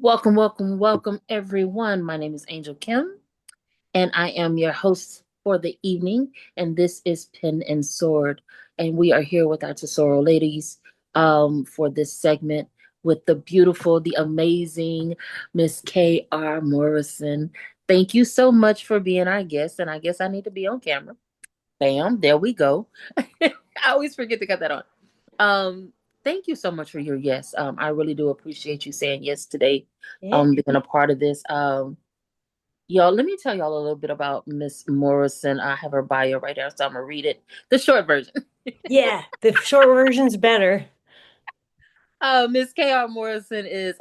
Welcome, welcome, welcome, everyone. My name is Angel Kim, and I am your host for the evening. And this is Pen and Sword. And we are here with our Tesoro ladies for this segment with the beautiful, the amazing Miss K.R. Morrison. Thank you so much for being our guest. And I guess I need to be on camera. Bam, there we go. I always forget to cut that on. Um, Thank you so much for your yes. I really do appreciate you saying yes today, Yeah. being a part of this. Y'all, let me tell y'all a little bit about Miss Morrison. I have her bio right here, so I'm gonna read it. The short version. Yeah, the short version's better. Miss K.R. Morrison is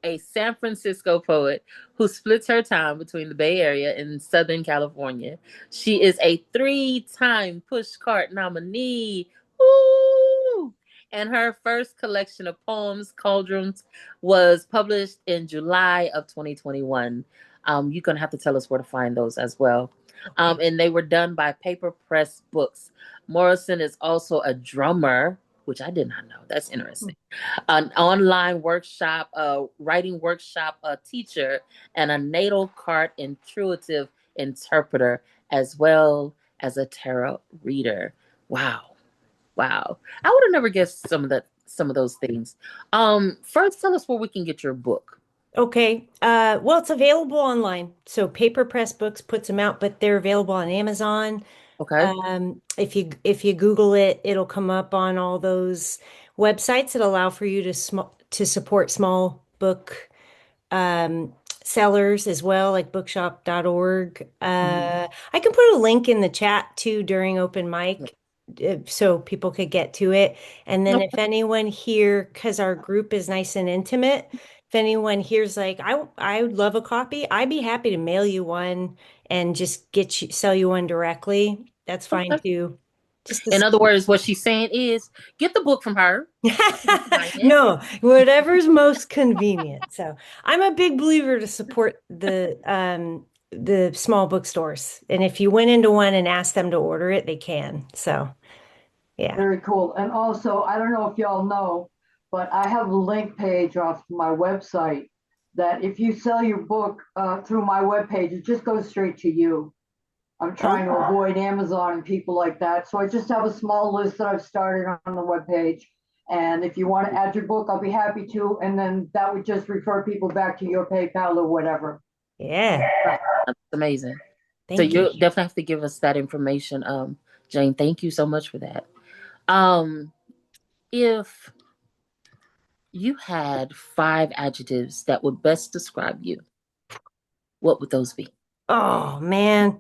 a San Francisco poet who splits her time between the Bay Area and Southern California. She is a three-time Pushcart nominee. Woo! And her first collection of poems, Cauldrons, was published in July of 2021. You're going to have to tell us where to find those as well. Okay. And they were done by Paper Press Books. Morrison is also a drummer, which I did not know. That's interesting, an online workshop, a writing workshop, a teacher, and a natal card intuitive interpreter, as well as a tarot reader. Wow. Wow. I would have never guessed some of those things. First tell us where we can get your book. Okay. Well, it's available online. So Paper Press Books puts them out, but they're available on Amazon. Okay. If you Google it, it'll come up on all those websites that allow for you to support small book sellers as well, like bookshop.org. Mhm. I can put a link in the chat too during open mic so people could get to it. And then if Okay. anyone here, because our group is nice and intimate, if anyone here's like, I would love a copy, I'd be happy to mail you one and just sell you one directly. That's fine Okay. too. Just to In other words, what she's saying is get the book from her. Sign it. No, whatever's most convenient. So I'm a big believer to support the small bookstores. And if you went into one and asked them to order it, they can. So yeah. Very cool. And also, I don't know if y'all know, but I have a link page off my website that if you sell your book through my webpage, it just goes straight to you. I'm trying to Oh, avoid Amazon and people like that. So I just have a small list that I've started on the webpage. And if you want to add your book, I'll be happy to. And then that would just refer people back to your PayPal or whatever. yeah. That's amazing. So Thank you. you definitely have to give us that information. Jane, thank you so much for that. Um, if you had five adjectives that would best describe you, what would those be? Oh man.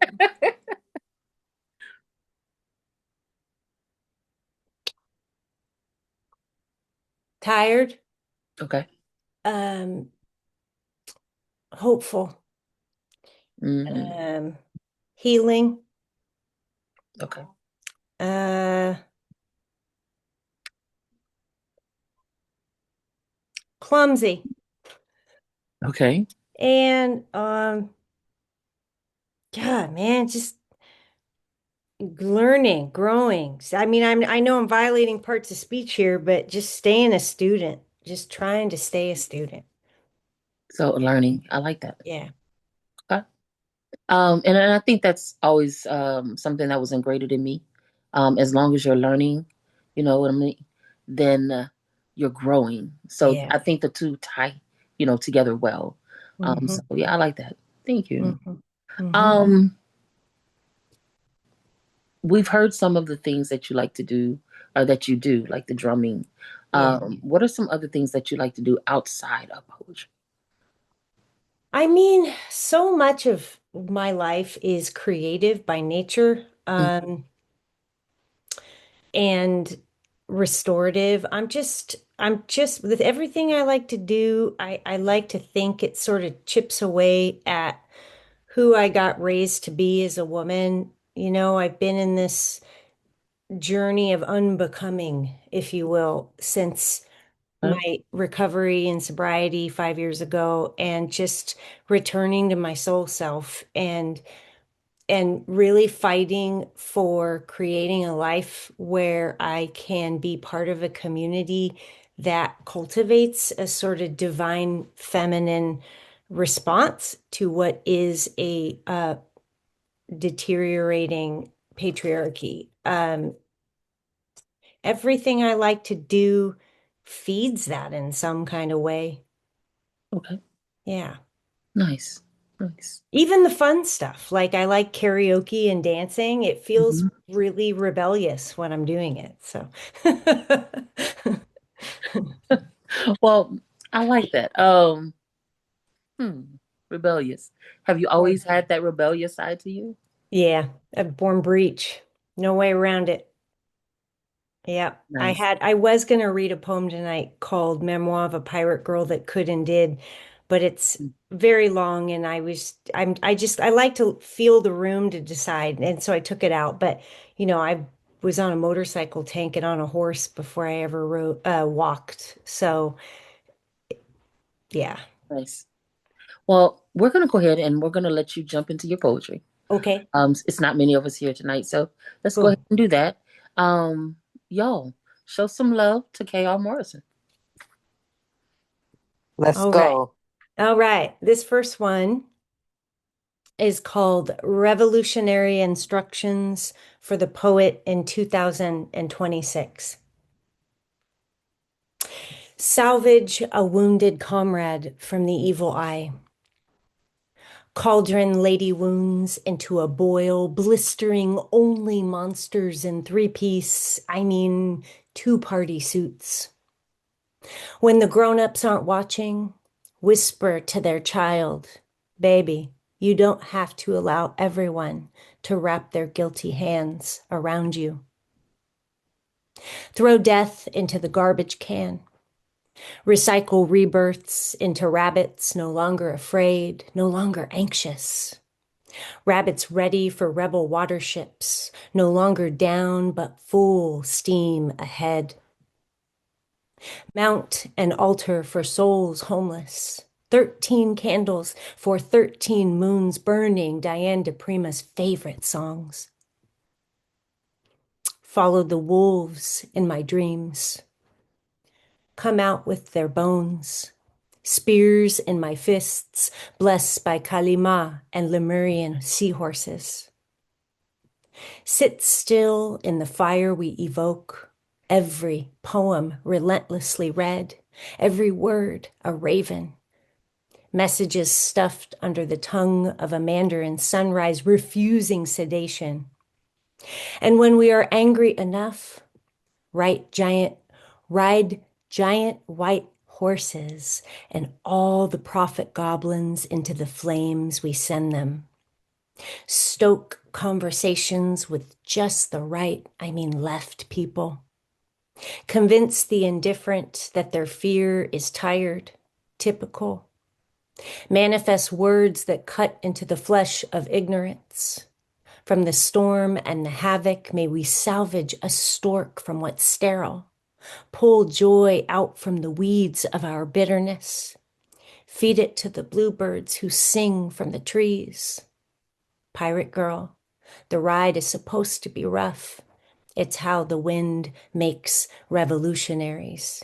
Tired. Okay. Um, hopeful. Hmm. Um, healing. Okay. Uh, clumsy. Okay. And God, man, just learning, growing. I mean, I know I'm violating parts of speech here, but just staying a student, just trying to stay a student. So learning, I like that. Yeah. Okay. And I think that's always something that was ingrained in me. As long as you're learning, you know what I mean, then you're growing. So Yeah. I think the two tie, together well. So Hmm. yeah, I like that. Thank you. Hmm. Hmm. Um, we've heard some of the things that you like to do, or that you do, like the drumming. Yeah. What are some other things that you like to do outside of poetry? I mean, so much of my life is creative by nature, and restorative. I'm just with everything I like to do, I like to think it sort of chips away at who I got raised to be as a woman. I've been in this journey of unbecoming, if you will, since Okay. my recovery and sobriety 5 years ago, and just returning to my soul self. And and really fighting for creating a life where I can be part of a community that cultivates a sort of divine feminine response to what is a deteriorating patriarchy. Everything I like to do feeds that in some kind of way. Okay. Yeah. Nice. Nice. Even the fun stuff, like I like karaoke and dancing, it feels Mhm. really rebellious when I'm doing it. So, Well, I like that. Hmm, rebellious. Have you always had that rebellious side to you? yeah, a born breach. No way around it. Yeah, Nice. I was going to read a poem tonight called Memoir of a Pirate Girl That Could and Did, but it's very long and I like to feel the room to decide. And so I took it out. But, I was on a motorcycle tank and on a horse before I ever walked. So, yeah. Nice. Well, we're gonna go ahead and we're gonna let you jump into your poetry. Okay, It's not many of us here tonight, so let's go ahead cool. and do that. Um, y'all, show some love to K.R. Morrison. Let's All right. go. All right. This first one is called Revolutionary Instructions for the Poet in 2026. Salvage a wounded comrade from the evil eye. Cauldron lady wounds into a boil, blistering only monsters in three-piece, I mean, two-party suits. When the grown-ups aren't watching, whisper to their child, baby, you don't have to allow everyone to wrap their guilty hands around you. Throw death into the garbage can. Recycle rebirths into rabbits no longer afraid, no longer anxious. Rabbits ready for rebel waterships, no longer down but full steam ahead. Mount an altar for souls homeless. 13 candles for 13 moons burning Diane de Prima's favorite songs. Followed the wolves in my dreams. Come out with their bones. Spears in my fists, blessed by Kalima and Lemurian seahorses. Sit still in the fire we evoke. Every poem relentlessly read, every word a raven. Messages stuffed under the tongue of a mandarin sunrise, refusing sedation. And when we are angry enough, ride giant white horses and all the prophet goblins into the flames we send them. Stoke conversations with just the right, I mean left people. Convince the indifferent that their fear is tired, typical. Manifest words that cut into the flesh of ignorance. From the storm and the havoc, may we salvage a stork from what's sterile. Pull joy out from the weeds of our bitterness. Feed it to the bluebirds who sing from the trees. Pirate girl, the ride is supposed to be rough. It's how the wind makes revolutionaries.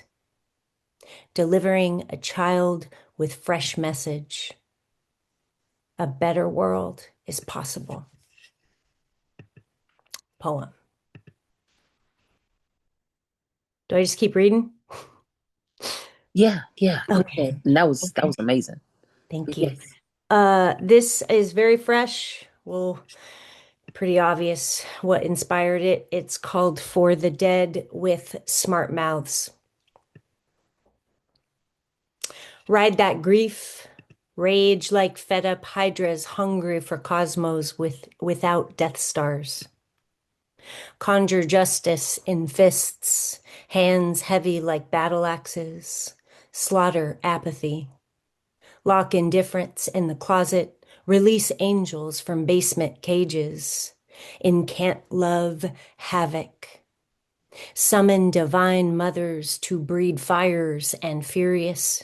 Delivering a child with fresh message. A better world is possible. Poem. Do I just keep reading? Yeah, yeah, go Okay. ahead. And that was Okay. amazing. Thank you. Yes. This is very fresh. Well, pretty obvious what inspired it. It's called For the Dead with Smart Mouths. Ride that grief, rage like fed up hydras hungry for cosmos without Death Stars. Conjure justice in fists, hands heavy like battle axes. Slaughter apathy. Lock indifference in the closet. Release angels from basement cages. Incant love havoc. Summon divine mothers to breed fires and furious.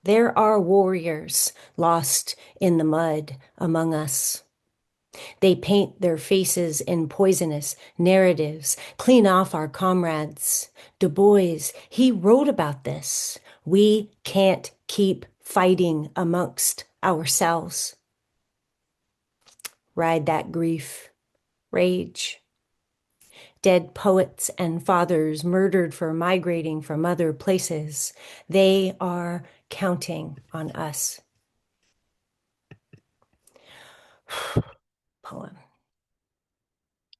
There are warriors lost in the mud among us. They paint their faces in poisonous narratives, clean off our comrades. Du Bois, he wrote about this. We can't keep fighting amongst ourselves. Ride that grief, rage. Dead poets and fathers murdered for migrating from other places. They are counting on us. Poem.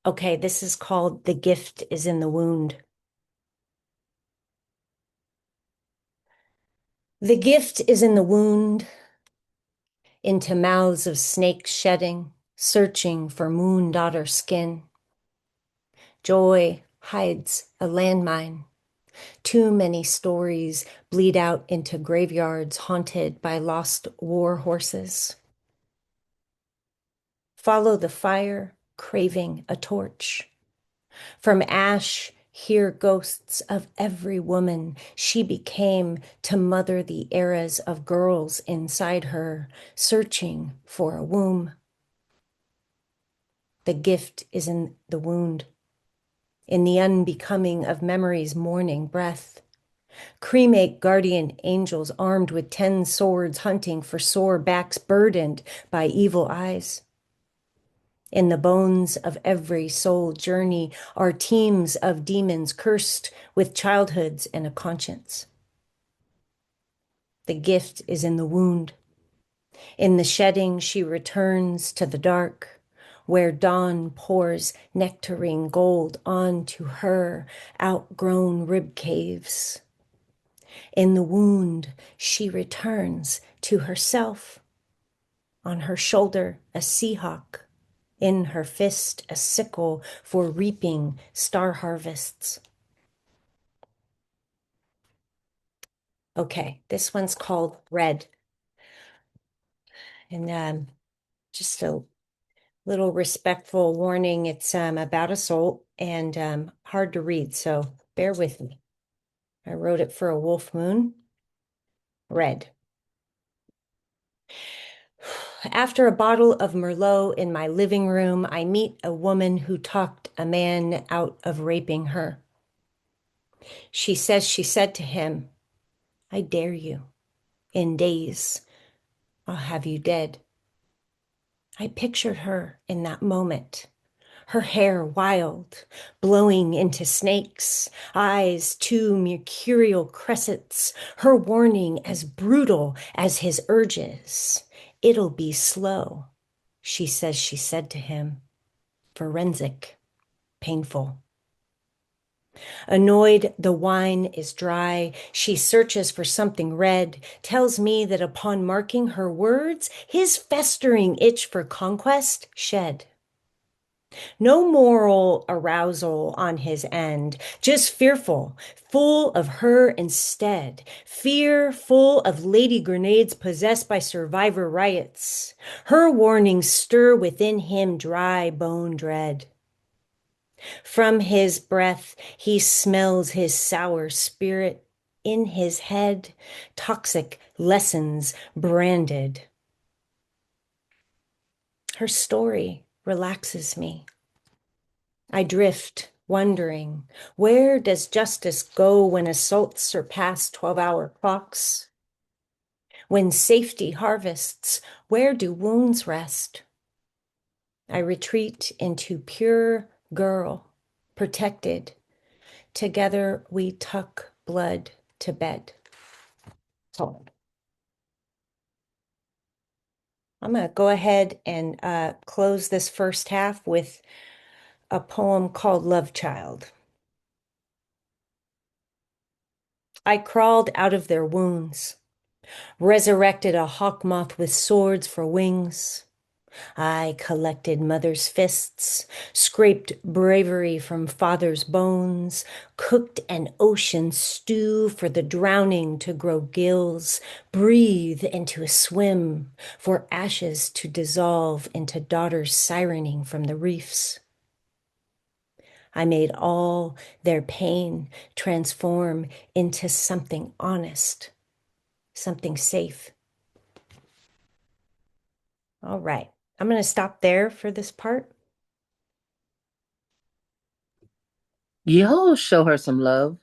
Okay, this is called The Gift is in the Wound. The gift is in the wound, into mouths of snakes shedding, searching for moon daughter skin. Joy hides a landmine. Too many stories bleed out into graveyards haunted by lost war horses. Follow the fire, craving a torch. From ash, hear ghosts of every woman she became to mother the eras of girls inside her, searching for a womb. The gift is in the wound, in the unbecoming of memory's morning breath. Cremate guardian angels armed with 10 swords hunting for sore backs burdened by evil eyes. In the bones of every soul journey are teams of demons cursed with childhoods and a conscience. The gift is in the wound. In the shedding, she returns to the dark, where dawn pours nectarine gold onto her outgrown rib caves. In the wound, she returns to herself. On her shoulder, a seahawk. In her fist, a sickle for reaping star harvests. Okay, this one's called Red. And just a little respectful warning, it's about assault and hard to read, so bear with me. I wrote it for a wolf moon. Red. After a bottle of Merlot in my living room, I meet a woman who talked a man out of raping her. She says she said to him, I dare you. In days, I'll have you dead. I pictured her in that moment, her hair wild, blowing into snakes, eyes two mercurial crescents, her warning as brutal as his urges. It'll be slow, she says she said to him, forensic, painful. Annoyed, the wine is dry. She searches for something red, tells me that upon marking her words, his festering itch for conquest shed. No moral arousal on his end, just fearful, full of her instead. Fear full of lady grenades possessed by survivor riots. Her warnings stir within him dry bone dread. From his breath, he smells his sour spirit. In his head, toxic lessons branded. Her story relaxes me. I drift, wondering, where does justice go when assaults surpass 12-hour clocks? When safety harvests, where do wounds rest? I retreat into pure girl, protected. Together we tuck blood to bed. So I'm going to go ahead and close this first half with a poem called Love Child. I crawled out of their wounds, resurrected a hawk moth with swords for wings. I collected mother's fists, scraped bravery from father's bones, cooked an ocean stew for the drowning to grow gills, breathe into a swim for ashes to dissolve into daughters sirening from the reefs. I made all their pain transform into something honest, something safe. All right. I'm going to stop there for this part. Yo, show her some love.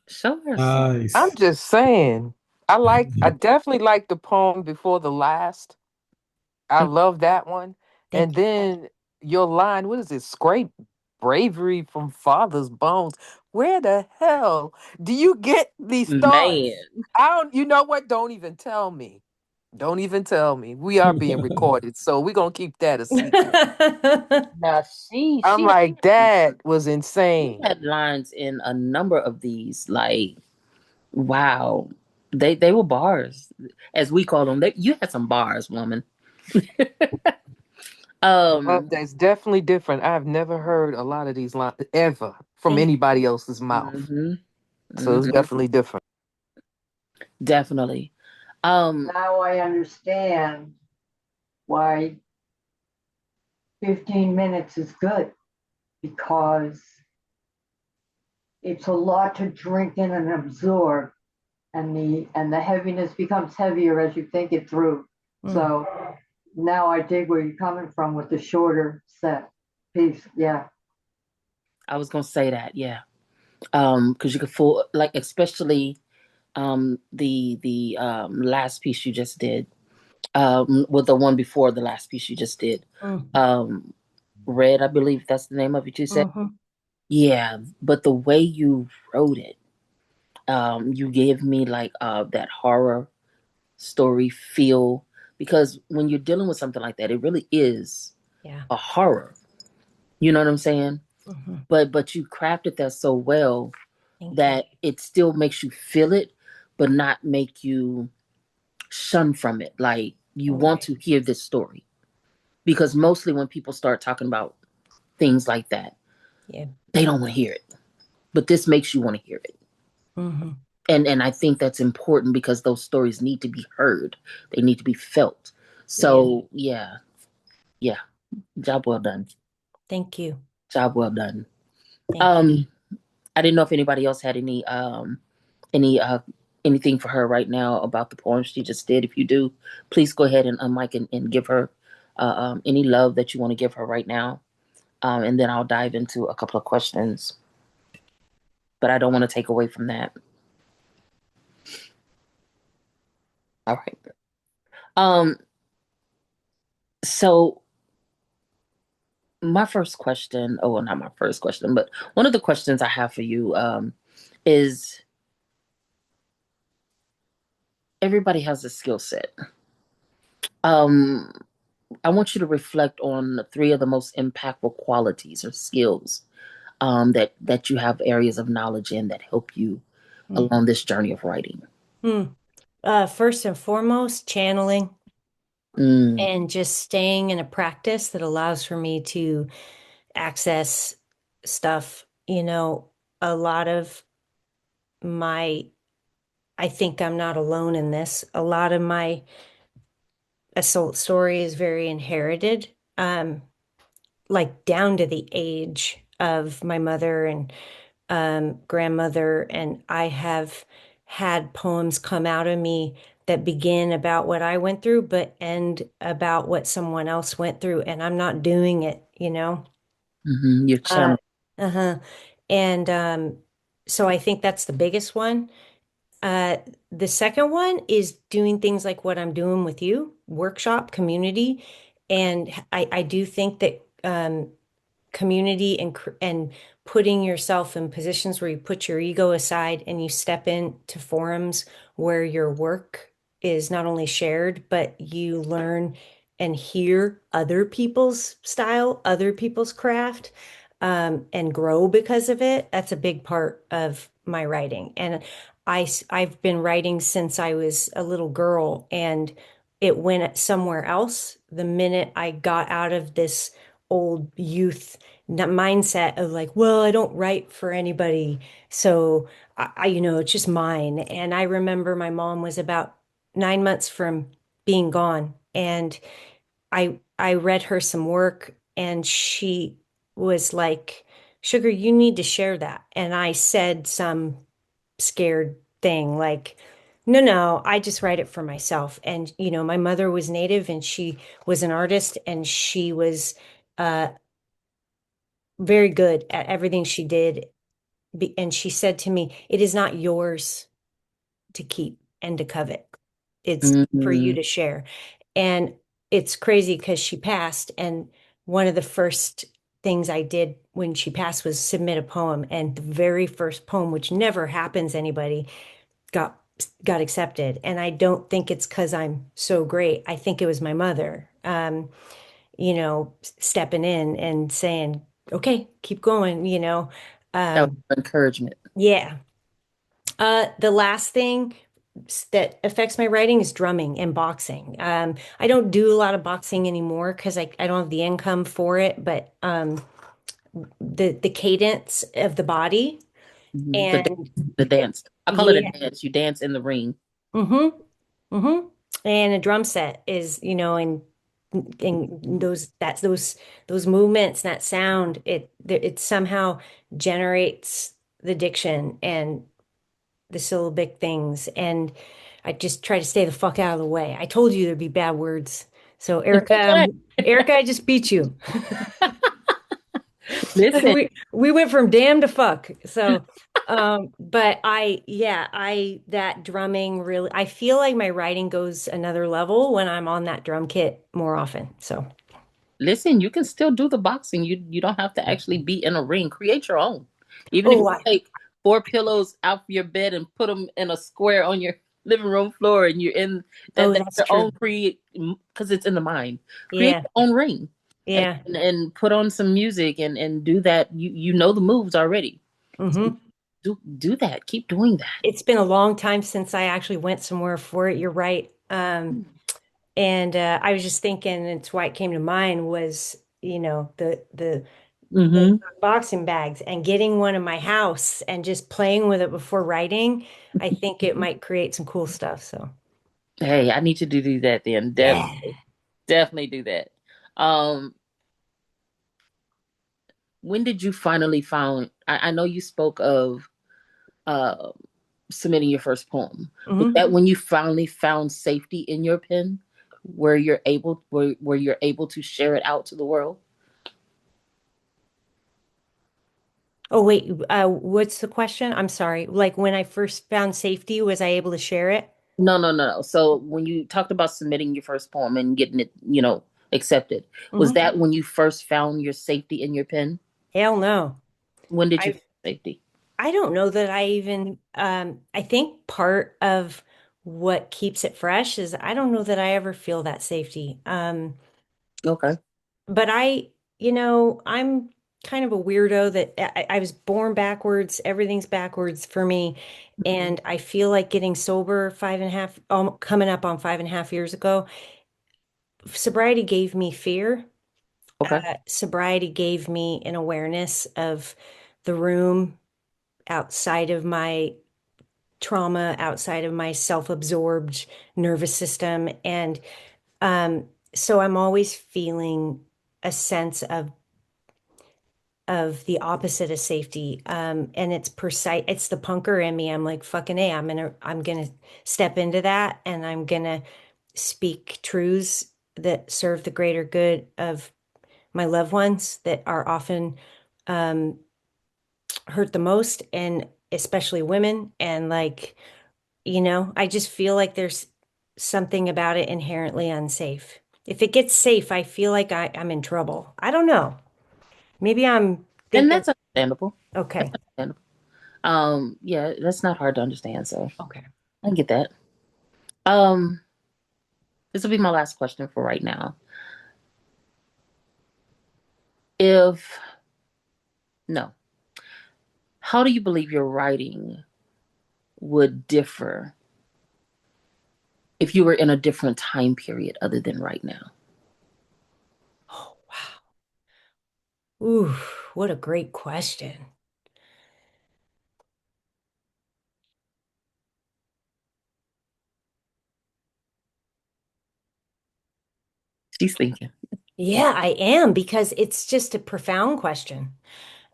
Show her some. I'm Nice. just saying. I definitely like the poem before the last. I love that one. And Thank then your line, what is it? Scrape bravery from father's bones. Where the hell do you get these Man. thoughts? I don't, you know what? Don't even tell me. Don't even tell me. We are being recorded, so we're gonna keep that a you. secret. Now I'm like, that was she insane. had lines in a number of these. Like, wow. They were bars, as we call them. You had some bars, woman. Well, Um, that's definitely different. I've never heard a lot of these lines ever from Thank anybody else's mouth. hmm So it's definitely different. definitely. Um, Now I understand why 15 minutes is good because it's a lot to drink in and absorb, and the heaviness becomes heavier as you think it through. you. So now I dig where you're coming from with the shorter set piece. Yeah. I was gonna say that, yeah. Because you could fool, like, especially the last piece you just did, with the one before the last piece you just did. Mm, Um, Red, I believe that's the name of it. You said, mhm. yeah, but the way you wrote it, you gave me like that horror story feel, because when you're dealing with something like that, it really is Yeah. a horror. You know what I'm saying? Mhm. But you crafted that so well Thank you. that it still makes you feel it, but not make you shun from it. Like you Mm, want to hear this story, because mostly when people start talking about things like that, yeah. they don't want to hear it. But this makes you want to hear it. Mhm. And I think that's important because those stories need to be heard. They need to be felt. Yeah. So yeah, yeah. Job well done. Thank you. Job well done. Thank you. Um, I didn't know if anybody else had any anything for her right now about the poem she just did. If you do, please go ahead and unmic and give her any love that you want to give her right now. And then I'll dive into a couple of questions. But I don't want to take away from that. All right. Um, so my first question, oh well, not my first question, but one of the questions I have for you is everybody has a skill set. Um, I want you to reflect on the three of the most impactful qualities or skills that you have areas of knowledge in that help you Mm. along this journey of writing. Mm. First and foremost, channeling Mm, and just staying in a practice that allows for me to access stuff. A lot of my, I think I'm not alone in this. A lot of my assault story is very inherited, like down to the age of my mother and grandmother. And I have had poems come out of me that begin about what I went through, but end about what someone else went through. And I'm not doing it. your Uh, channel. uh-huh. And so I think that's the biggest one. Uh, the second one is doing things like what I'm doing with you, workshop, community. And I do think that community and putting yourself in positions where you put your ego aside and you step into forums where your work is not only shared, but you learn and hear other people's style, other people's craft, and grow because of it. That's a big part of my writing. And I've been writing since I was a little girl, and it went somewhere else the minute I got out of this old youth mindset of like, well, I don't write for anybody. So it's just mine. And I remember my mom was about 9 months from being gone. And I read her some work and she was like, Sugar, you need to share that. And I said some scared thing like, No, no, I just write it for myself. And, my mother was Native and she was an artist and she was uh, very good at everything she did. And she said to me, it is not yours to keep and to covet. It's for you Mm-hmm. to share. And it's crazy because she passed. And one of the first things I did when she passed was submit a poem. And the very first poem, which never happens anybody, got got accepted. And I don't think it's because I'm so great. I think it was my mother, stepping in and saying, okay, keep going. That Um, was encouragement. yeah. The last thing that affects my writing is drumming and boxing. I don't do a lot of boxing anymore because I don't have the income for it, but the cadence of the body Mhm. and The dance. I call it a yeah. dance. You dance in the ring. Mm-hmm. Mm-hmm. And a drum set is, and those movements, that sound, it somehow generates the diction and the syllabic things. And I just try to stay the fuck out of the way. I told you there'd be bad words. So Erica, I just beat you. Listen, We went from damn to fuck. So but that drumming really, I feel like my writing goes another level when I'm on that drum kit more often. So listen, you can still do the boxing. You don't have to actually be in a ring. Create your own. Even if oh you I take four pillows out of your bed and put them in a square on your living room floor, and you're in oh that's that's your own true. create because it's in the mind. Create Yeah. your own ring, and Yeah. and put on some music and do that. You know the moves already. So Hmm. do that. Keep doing that. It's been a long time since I actually went somewhere for it. You're right. And I was just thinking, it's why it came to mind was, the Mm-hmm. boxing bags and getting one in my house and just playing with it before writing. I think it might create some cool stuff. So Hey, I need you to do that then. yeah. Definitely do that. Um, when did you finally found? I know you spoke of uh submitting your first poem. Was Hmm. that when you finally found safety in your pen, where you're able to share it out to the world? Oh wait, what's the question? I'm sorry. Like when I first found safety, was I able to share it? No, no, no, no. So when you talked about submitting your first poem and getting it, accepted, was Hmm. that when you first found your safety in your pen? Hell no. When did you I find safety? I don't know that I even I think part of what keeps it fresh is I don't know that I ever feel that safety. Okay. But I'm kind of a weirdo that I was born backwards. Everything's backwards for me. And I feel like getting sober 5.5, coming up on 5.5 years ago, sobriety gave me fear. Okay. Sobriety gave me an awareness of the room outside of my trauma, outside of my self-absorbed nervous system. And so I'm always feeling a sense of the opposite of safety. And it's precise, it's the punker in me. I'm like, fucking A, I'm gonna step into that and I'm gonna speak truths that serve the greater good of my loved ones that are often um, hurt the most, and especially women. And like, I just feel like there's something about it inherently unsafe. If it gets safe, I feel like I'm in trouble. I don't know. Maybe I'm And thinking, that's understandable. That's okay. understandable. Yeah, that's not hard to understand, so Okay. I get that. Um, this will be my last question for right now. If no, how do you believe your writing would differ if you were in a different time period other than right now? Oh, wow. Ooh, what a great question. She's thinking. Yeah, I am because it's just a profound question.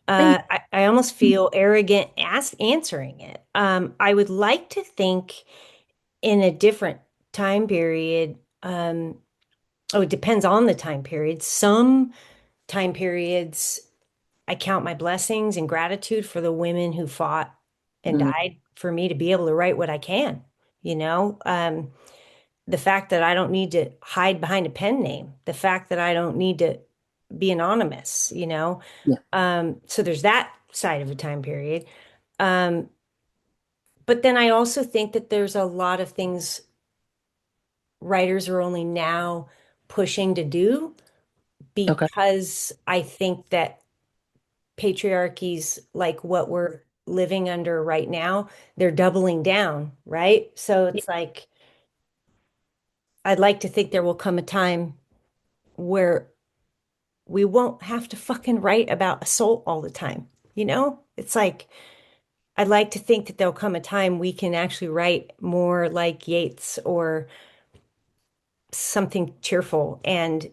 Thank I almost feel arrogant answering it. I would like to think in a different time period, oh, it depends on the time period. Some time periods, I count my blessings and gratitude for the women who fought and Mm, died for me to be able to write what I can, you know? The fact that I don't need to hide behind a pen name, the fact that I don't need to be anonymous, you know? yeah. So there's that side of a time period. Um, but then I also think that there's a lot of things writers are only now pushing to do Okay. because I think that patriarchies like what we're living under right now, they're doubling down, right? So Yeah. it's like, I'd like to think there will come a time where we won't have to fucking write about assault all the time. You know, it's like, I'd like to think that there'll come a time we can actually write more like Yeats or something cheerful. And,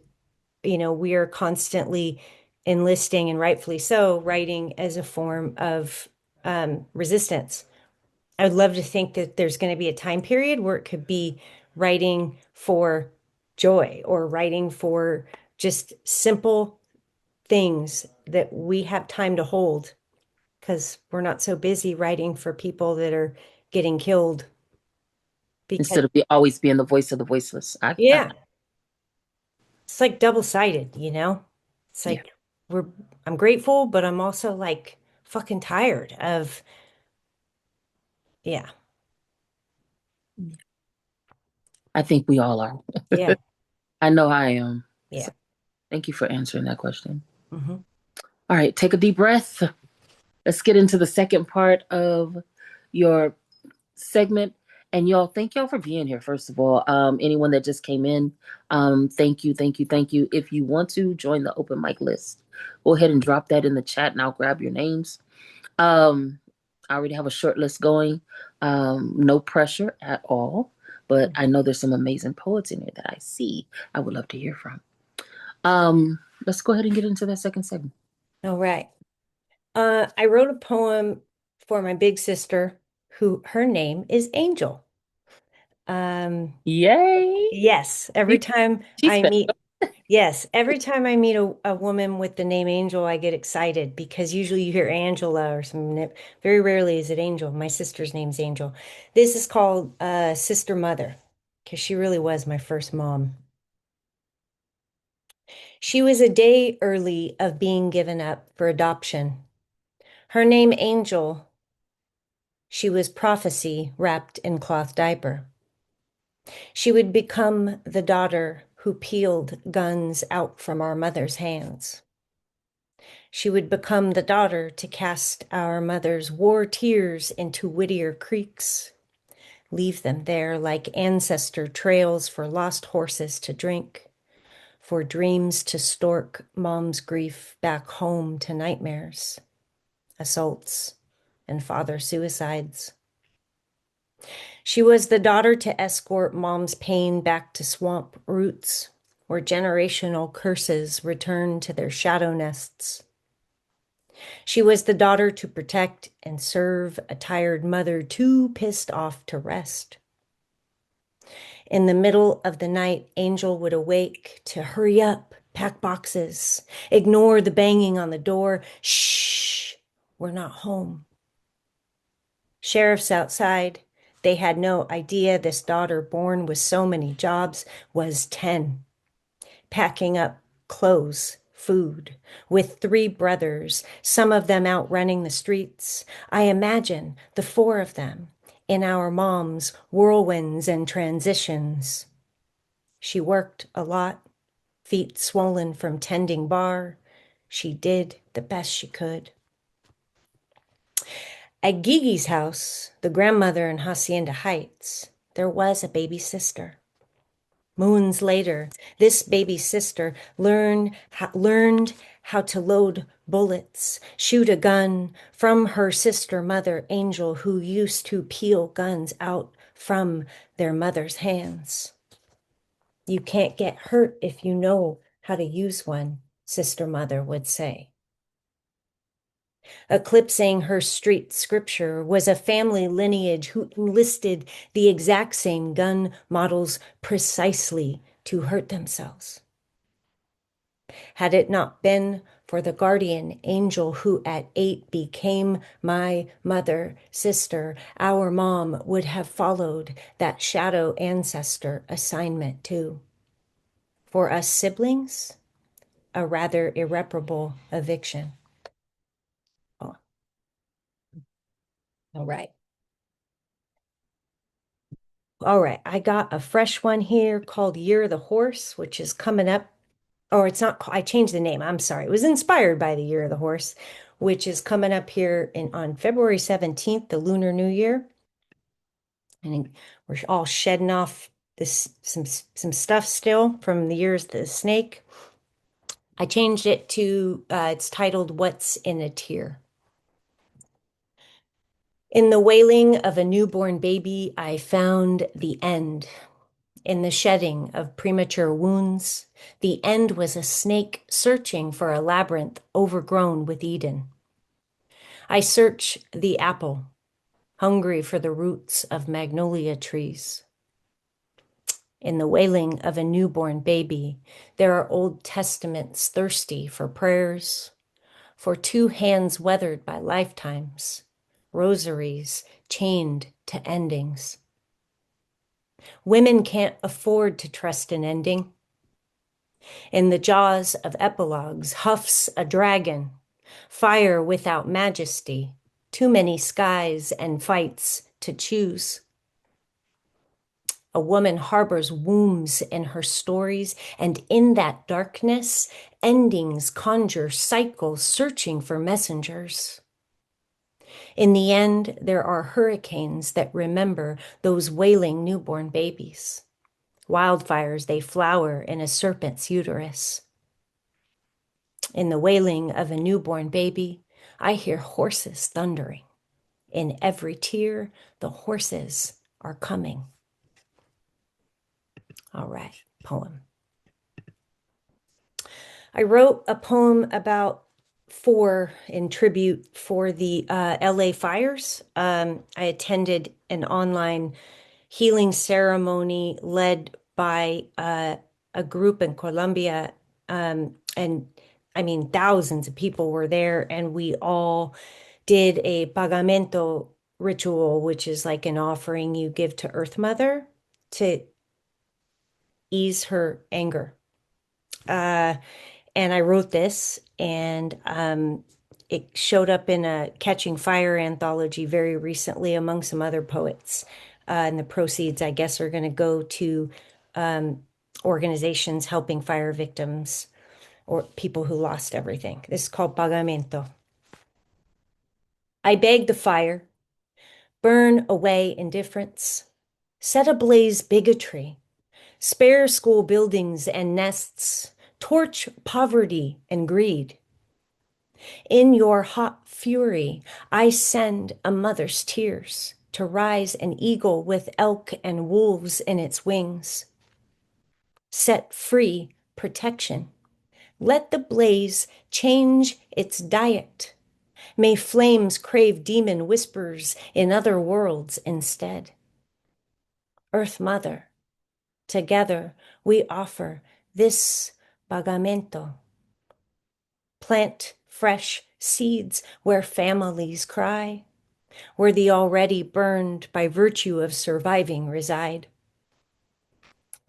you know, we are constantly enlisting, and rightfully so, writing as a form of resistance. I would love to think that there's going to be a time period where it could be writing for joy or writing for just simple things that we have time to hold because we're not so busy writing for people that are getting killed. Because, Instead of always being the voice of the voiceless. yeah, it's like double-sided, you know? It's Yeah. like we're, I'm grateful, but I'm also like fucking tired of, yeah, I think we all are. yeah, I know I am. yeah. So thank you for answering that question. Hmm. All right, take a deep breath. Let's get into the second part of your segment. And y'all, thank y'all for being here, first of all. Anyone that just came in, thank you, thank you, thank you. If you want to join the open mic list, go ahead and drop that in the chat and I'll grab your names. Um, I already have a short list going. No pressure at all, but I know there's some amazing poets in here that I see I would love to hear from. Let's go ahead and get into that second segment. All right. I wrote a poem for my big sister, who her name is Angel. Um, Yay! yes, She- She's special. every time I meet a woman with the name Angel, I get excited because usually you hear Angela or something. Very rarely is it Angel. My sister's name's Angel. This is called Sister Mother because she really was my first mom. She was a day early of being given up for adoption. Her name Angel. She was prophecy wrapped in cloth diaper. She would become the daughter who peeled guns out from our mother's hands. She would become the daughter to cast our mother's war tears into Whittier creeks, leave them there like ancestor trails for lost horses to drink, for dreams to stork mom's grief back home to nightmares, assaults, and father suicides. She was the daughter to escort mom's pain back to swamp roots, where generational curses return to their shadow nests. She was the daughter to protect and serve a tired mother too pissed off to rest. In the middle of the night, Angel would awake to hurry up, pack boxes, ignore the banging on the door. Shh, we're not home. Sheriffs outside. They had no idea this daughter born with so many jobs was 10, packing up clothes, food, with 3 brothers, some of them out running the streets. I imagine the 4 of them in our mom's whirlwinds and transitions. She worked a lot, feet swollen from tending bar. She did the best she could. At Gigi's house, the grandmother in Hacienda Heights, there was a baby sister. Moons later, this baby sister learned how to load bullets, shoot a gun from her sister mother, Angel, who used to peel guns out from their mother's hands. You can't get hurt if you know how to use one, sister mother would say. Eclipsing her street scripture was a family lineage who enlisted the exact same gun models precisely to hurt themselves. Had it not been for the guardian angel who at 8 became my mother, sister, our mom would have followed that shadow ancestor assignment too. For us siblings, a rather irreparable eviction. Oh, all right. All right, I got a fresh one here called Year of the Horse, which is coming up. Or it's not, I changed the name. I'm sorry. It was inspired by the Year of the Horse, which is coming up here on February 17th, the Lunar New Year. And we're all shedding off this some stuff still from the years of the snake. I changed it to, it's titled What's in a Tear. In the wailing of a newborn baby, I found the end. In the shedding of premature wounds, the end was a snake searching for a labyrinth overgrown with Eden. I search the apple, hungry for the roots of magnolia trees. In the wailing of a newborn baby, there are Old Testaments thirsty for prayers, for two hands weathered by lifetimes, rosaries chained to endings. Women can't afford to trust an ending. In the jaws of epilogues huffs a dragon, fire without majesty, too many skies and fights to choose. A woman harbors wombs in her stories, and in that darkness, endings conjure cycles searching for messengers. In the end, there are hurricanes that remember those wailing newborn babies. Wildfires, they flower in a serpent's uterus. In the wailing of a newborn baby, I hear horses thundering. In every tear, the horses are coming. All right, poem. I wrote a poem about in tribute for the LA fires. I attended an online healing ceremony led by a group in Colombia. And I mean, thousands of people were there, and we all did a pagamento ritual, which is like an offering you give to Earth Mother to ease her anger. And I wrote this, and it showed up in a Catching Fire anthology very recently among some other poets. And the proceeds, I guess, are going to go to organizations helping fire victims or people who lost everything. This is called Pagamento. I beg the fire, burn away indifference, set ablaze bigotry, spare school buildings and nests, torch poverty and greed. In your hot fury, I send a mother's tears to rise an eagle with elk and wolves in its wings. Set free protection. Let the blaze change its diet. May flames crave demon whispers in other worlds instead. Earth Mother, together we offer this pagamento. Plant fresh seeds where families cry, where the already burned by virtue of surviving reside.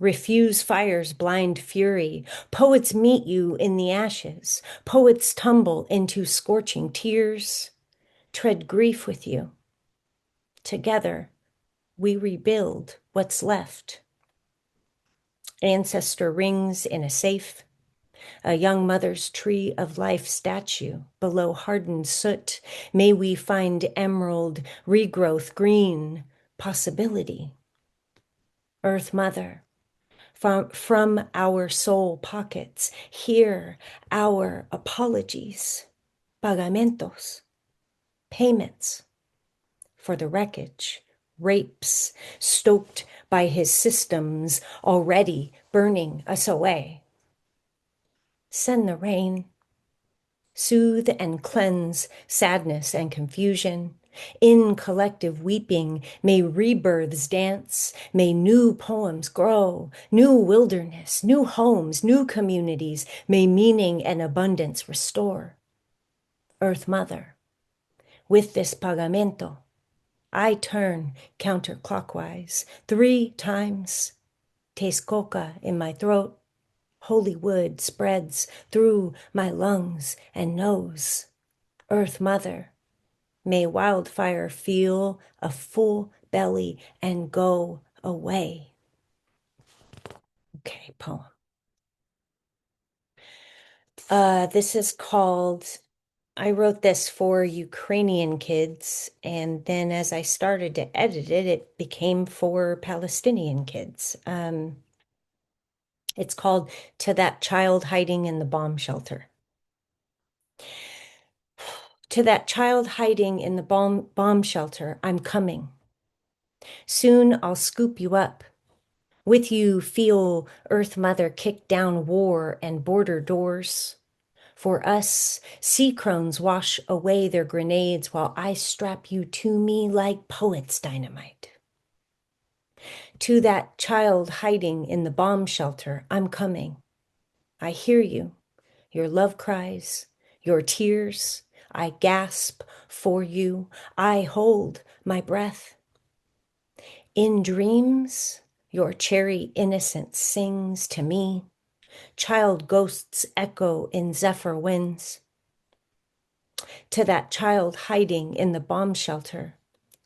Refuse fire's blind fury. Poets meet you in the ashes. Poets tumble into scorching tears. Tread grief with you. Together, we rebuild what's left. Ancestor rings in a safe. A young mother's tree of life statue below hardened soot. May we find emerald, regrowth, green, possibility. Earth Mother, from our soul pockets, hear our apologies, pagamentos, payments for the wreckage, rapes stoked by his systems already burning us away. Send the rain, soothe and cleanse sadness and confusion. In collective weeping, may rebirths dance, may new poems grow, new wilderness, new homes, new communities, may meaning and abundance restore. Earth Mother, with this pagamento, I turn counterclockwise 3 times. Taste coca in my throat. Holy wood spreads through my lungs and nose. Earth Mother, may wildfire feel a full belly and go away. Okay, poem. This is called, I wrote this for Ukrainian kids, and then as I started to edit it, it became for Palestinian kids. It's called To That Child Hiding in the Bomb Shelter. To that child hiding in the bomb shelter, I'm coming. Soon I'll scoop you up. With you, feel Earth Mother kick down war and border doors. For us, sea crones wash away their grenades while I strap you to me like poets' dynamite. To that child hiding in the bomb shelter, I'm coming. I hear you, your love cries, your tears. I gasp for you. I hold my breath. In dreams, your cherry innocence sings to me. Child ghosts echo in zephyr winds. To that child hiding in the bomb shelter,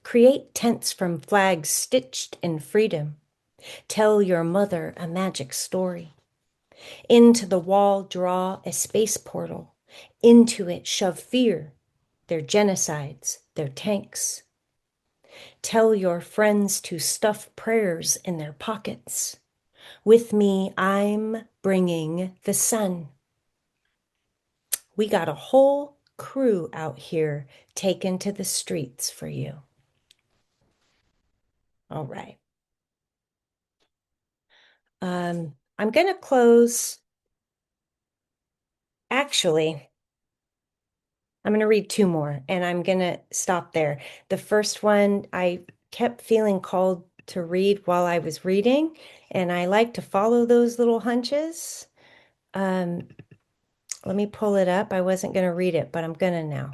create tents from flags stitched in freedom. Tell your mother a magic story. Into the wall draw a space portal. Into it shove fear, their genocides, their tanks. Tell your friends to stuff prayers in their pockets. With me, I'm bringing the sun. We got a whole crew out here taken to the streets for you. All right. I'm going to close. Actually, I'm going to read 2 more and I'm going to stop there. The first one, I kept feeling called to read while I was reading, and I like to follow those little hunches. Let me pull it up. I wasn't going to read it, but I'm going to now.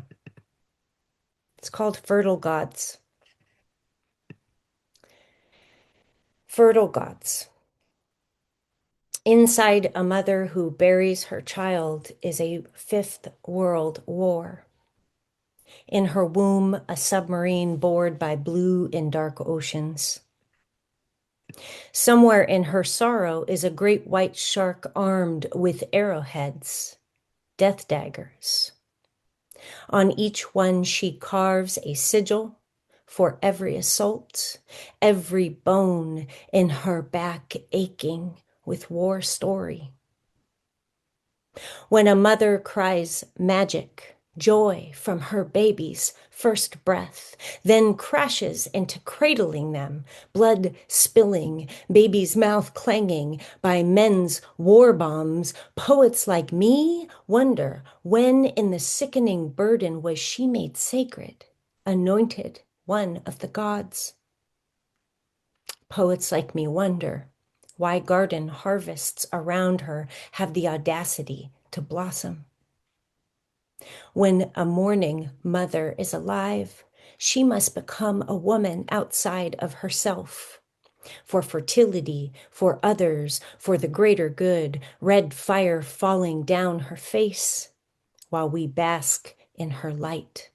It's called Fertile Gods. Fertile Gods. Inside a mother who buries her child is a 5th world war. In her womb, a submarine bored by blue and dark oceans. Somewhere in her sorrow is a great white shark armed with arrowheads, death daggers. On each one she carves a sigil for every assault, every bone in her back aching with war story. When a mother cries magic, joy from her baby's first breath, then crashes into cradling them, blood spilling, baby's mouth clanging by men's war bombs, poets like me wonder when in the sickening burden was she made sacred, anointed one of the gods. Poets like me wonder why garden harvests around her have the audacity to blossom. When a mourning mother is alive, she must become a woman outside of herself. For fertility, for others, for the greater good, red fire falling down her face, while we bask in her light,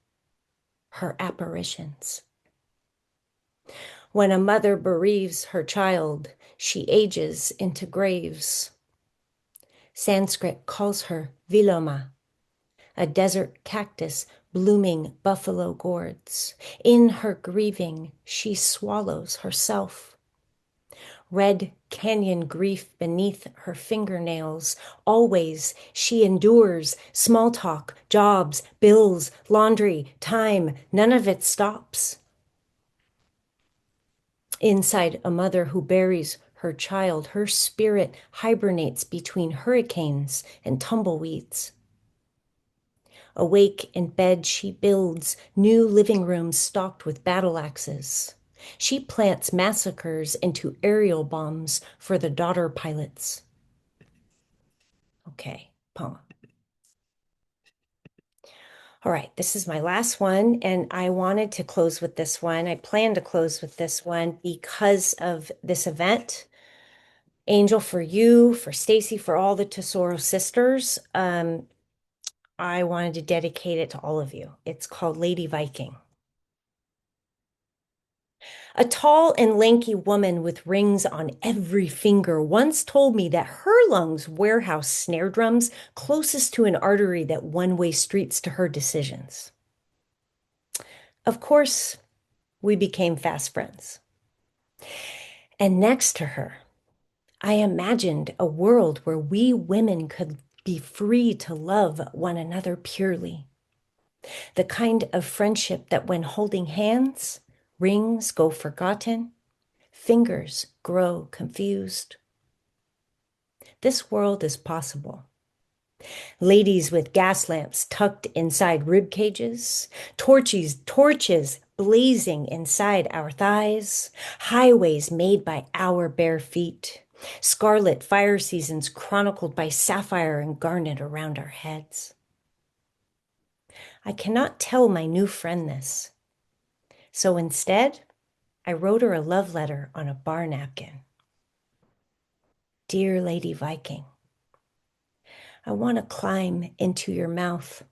her apparitions. When a mother bereaves her child, she ages into graves. Sanskrit calls her Viloma, a desert cactus blooming buffalo gourds. In her grieving, she swallows herself. Red canyon grief beneath her fingernails. Always she endures small talk, jobs, bills, laundry, time. None of it stops. Inside a mother who buries her child, her spirit hibernates between hurricanes and tumbleweeds. Awake in bed, she builds new living rooms stocked with battle axes. She plants massacres into aerial bombs for the daughter pilots. Okay, poem. All right, this is my last one, and I wanted to close with this one. I plan to close with this one because of this event. Angel, for you, for Stacy, for all the Tesoro sisters, I wanted to dedicate it to all of you. It's called Lady Viking. A tall and lanky woman with rings on every finger once told me that her lungs warehouse snare drums closest to an artery that one-way streets to her decisions. Of course, we became fast friends. And next to her, I imagined a world where we women could be free to love one another purely. The kind of friendship that when holding hands, rings go forgotten, fingers grow confused. This world is possible. Ladies with gas lamps tucked inside rib cages, torches blazing inside our thighs, highways made by our bare feet, scarlet fire seasons chronicled by sapphire and garnet around our heads. I cannot tell my new friend this. So instead, I wrote her a love letter on a bar napkin. Dear Lady Viking, I want to climb into your mouth,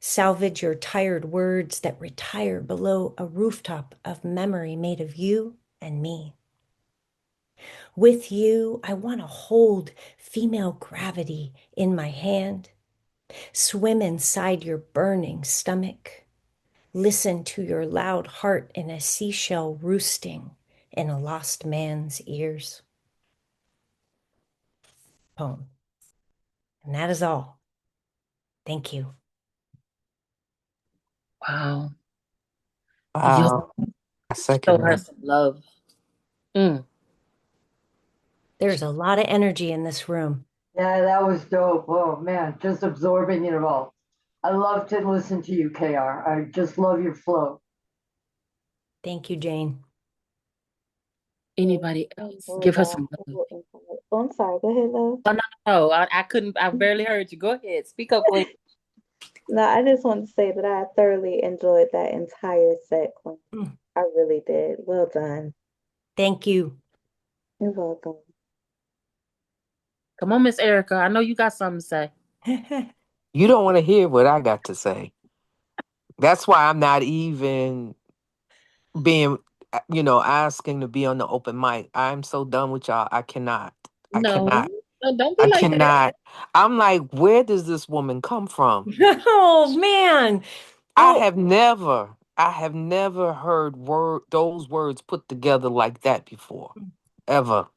salvage your tired words that retire below a rooftop of memory made of you and me. With you, I want to hold female gravity in my hand, swim inside your burning stomach, listen to your loud heart in a seashell roosting in a lost man's ears. Poem. And that is all. Thank you. Wow. You Wow. I show second her that. some love. Mm. There's a lot of energy in this room. Yeah, that was dope. Oh man, just absorbing it all. I love to listen to you, KR. I just love your flow. Thank you, Jane. Anybody I else? enjoyed Give her that. some A love. little insight. Oh, I'm sorry. Go ahead, love. Oh, no, no, no. I couldn't, I barely heard you. Go ahead. Speak up, Queen. No, I just wanted to say that I thoroughly enjoyed that entire set, Queen. Mm, I really did. Well done. thank you. You're welcome. Come on, Miss Erica. I know you got something to say. You don't want to hear what I got to say. That's why I'm not even being, asking to be on the open mic. I'm so done with y'all. I cannot. I No, cannot. no, don't be I like that. cannot. I'm like, where does this woman come from? Oh man. Oh, I have never heard those words put together like that before. Ever.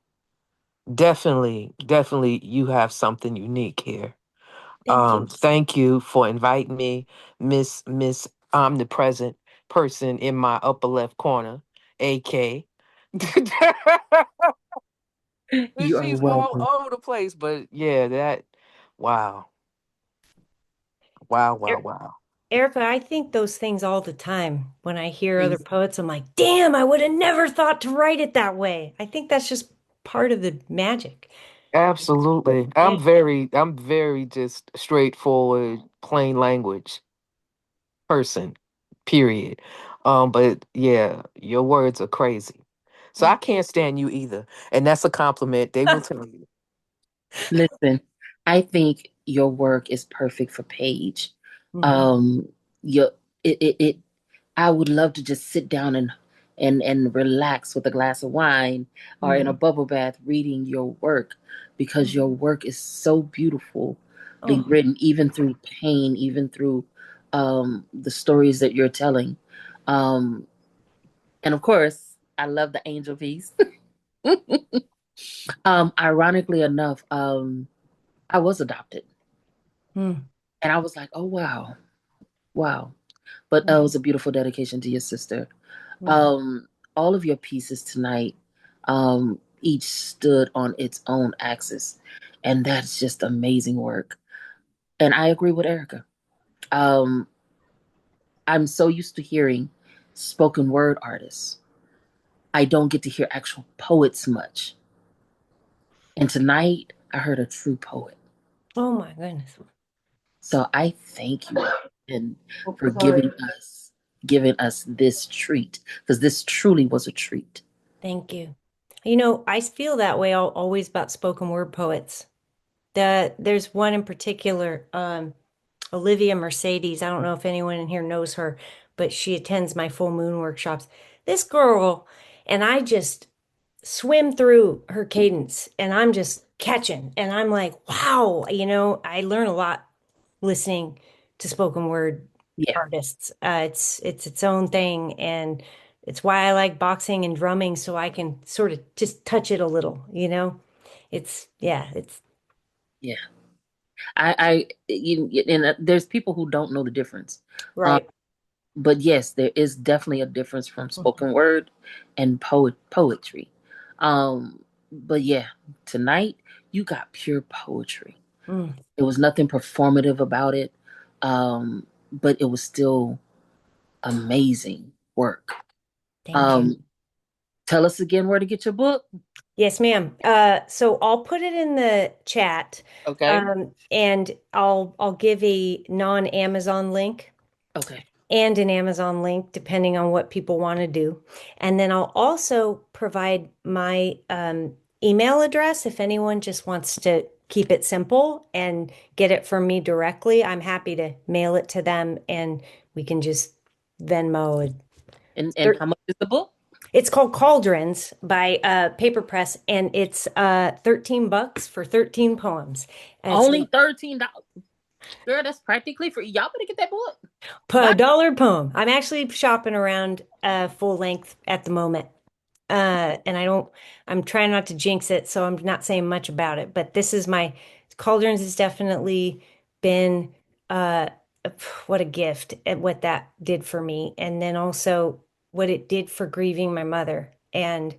Definitely you have something unique here. thank you. Thank you for inviting me, Miss Omnipresent person in my upper left corner, AK. You are She's all welcome. over the place, but yeah, wow. Wow, wow, Er- wow. Erica, I think those things all the time. When I hear other Please. poets, I'm like, damn, I would have never thought to write it that way. I think that's just part of the magic. Absolutely. Yeah. I'm very just straightforward, plain language person, period. But yeah, your words are crazy. So I can't stand you either. And that's a compliment. They will tell you. Listen, I think your work is perfect for Paige. Mhm. Um, your it I would love to just sit down and relax with a glass of wine or in a Mhm. bubble bath reading your work because your Mhm. work is so beautifully Oh, written, even through pain, even through the stories that you're telling. Um, and of course, I love the angel piece. Ironically enough, I was adopted. mm, And I was like, oh, wow, wow. But it mhm, was a beautiful dedication to your sister. mhm. Um, all of your pieces tonight, each stood on its own axis. And that's just amazing work. And I agree with Erica. Um, I'm so used to hearing spoken word artists. I don't get to hear actual poets much. And tonight I heard a true poet. Oh my goodness. So I thank you and Oh, for sorry. giving us this treat because this truly was a treat. Thank you. I feel that way always about spoken word poets. There's one in particular, Olivia Mercedes. I don't know if anyone in here knows her, but she attends my full moon workshops. This girl, and I just swim through her cadence and I'm just catching. And I'm like, wow, I learn a lot listening to spoken word Yeah, artists. It's its own thing, and it's why I like boxing and drumming, so I can sort of just touch it a little. It's yeah, it's yeah. And there's people who don't know the difference. Um, right. but yes, there is definitely a difference from spoken word and poetry. But yeah, tonight you got pure poetry. Mm, It was nothing performative about it, but it was still amazing work. thank you. Um, tell us again where to get your book. Yes, ma'am. So I'll put it in the chat, Okay. and I'll give a non-Amazon link Okay. and an Amazon link, depending on what people want to do. And then I'll also provide my email address if anyone just wants to keep it simple and get it from me directly. I'm happy to mail it to them and we can just Venmo it. And how much is the book? It's called Cauldrons by Paper Press, and it's $13 for 13 poems. And it's Only $13. Girl, that's practically free. Y'all better get that book. per Buy. dollar poem. I'm actually shopping around full length at the moment. And I'm trying not to jinx it, so I'm not saying much about it. But this is my Cauldrons has definitely been uh, what a gift at what that did for me. And then also what it did for grieving my mother. And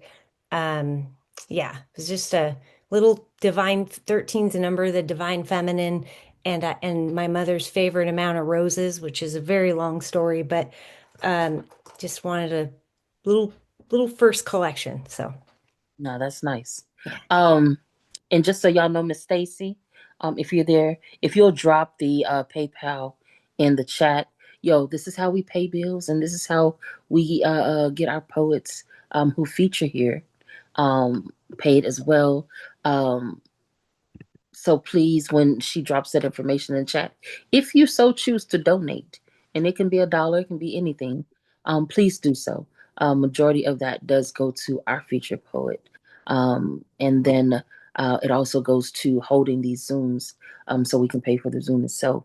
um, yeah, it was just a little divine 13's a number of the divine feminine and my mother's favorite amount of roses, which is a very long story, but um, just wanted a little little first collection. So No, that's nice. yeah. Um, and just so y'all know, Miss Stacy, if you're there, if you'll drop the PayPal in the chat, yo, this is how we pay bills, and this is how we get our poets who feature here paid as well. Um, So please, when she drops that information in chat, if you so choose to donate, and it can be $1, it can be anything, please do so. Majority of that does go to our featured poet. And then it also goes to holding these Zooms so we can pay for the Zoom itself.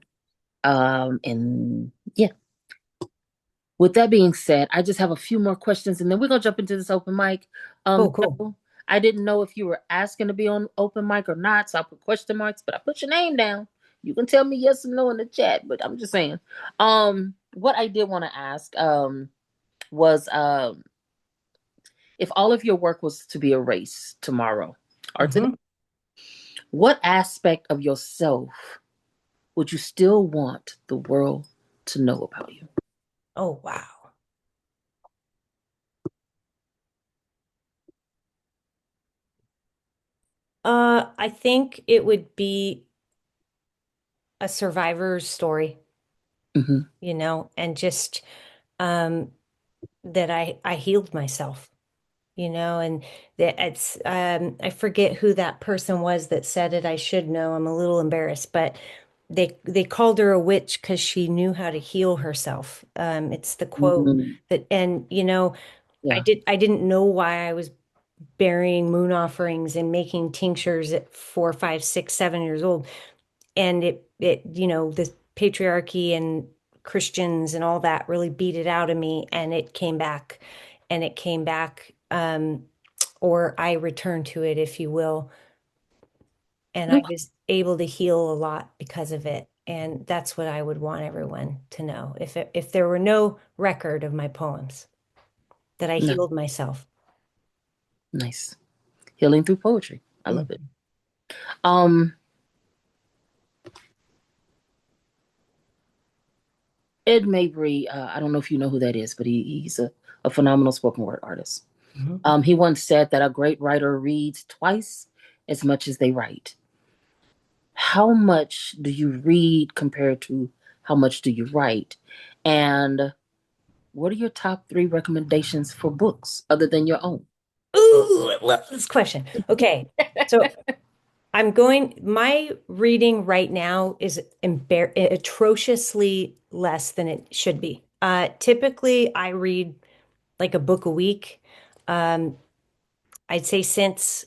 And yeah, with that being said, I just have a few more questions and then we're gonna jump into this open mic. Oh, cool. Joe, I didn't know if you were asking to be on open mic or not, so I put question marks, but I put your name down. You can tell me yes or no in the chat, but I'm just saying. What I did want to ask was if all of your work was to be erased tomorrow or today, Hmm. what aspect of yourself would you still want the world to know about you? Oh, wow. I think it would be a survivor's story, Hmm. and just um, that I healed myself, and that I forget who that person was that said it. I should know. I'm a little embarrassed, but they called her a witch because she knew how to heal herself. It's the quote Hmm. that, and Yeah. I didn't know why I was burying moon offerings and making tinctures at 4, 5, 6, 7 years old. And the patriarchy and Christians and all that really beat it out of me. And it came back and it came back, or I returned to it, if you will. And I Okay. was able to heal a lot because of it. And that's what I would want everyone to know. If there were no record of my poems, that I No, healed myself. nice. Healing through poetry. I love it. Mm. Um, 'Cause- um, 'cause- um, 'cause- um, 'cause- um, 'cause- um, 'cause- um, 'cause- um, 'cause- um, 'cause- um, 'cause- um, 'cause- um, 'cause- um, um, um, um, um, um, um, um, um, um, um, um, um, um, um, Um, Ed Mabry, I don't know if you know who that is, but he's a phenomenal spoken word artist. Mhm. He once said that a great writer reads twice as much as they write. How much do you read compared to how much do you write? And what are your top three recommendations for books other than your own? Ooh, I love this question. Okay. So my reading right now is atrociously less than it should be. Typically, I read like a book a week. Um, I'd say since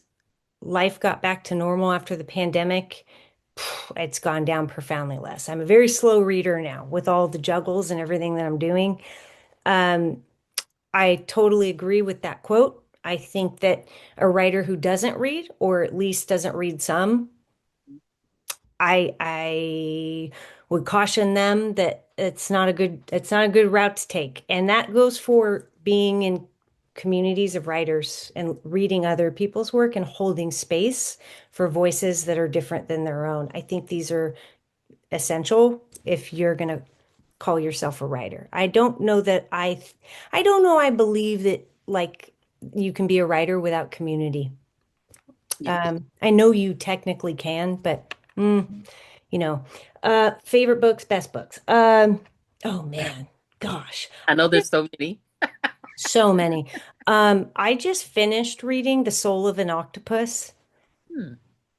life got back to normal after the pandemic, it's gone down profoundly less. I'm a very slow reader now with all the juggles and everything that I'm doing. Um, I totally agree with that quote. I think that a writer who doesn't read, or at least doesn't read some, I would caution them that it's not a good route to take. And that goes for being in communities of writers and reading other people's work and holding space for voices that are different than their own. I think these are essential if you're going to call yourself a writer. I don't know I believe that like you can be a writer without community. Yeah, I know you technically can, but you know, favorite books, best books. Oh man, gosh, I know there's so many. so many. I just finished reading The Soul of an Octopus, Hmm.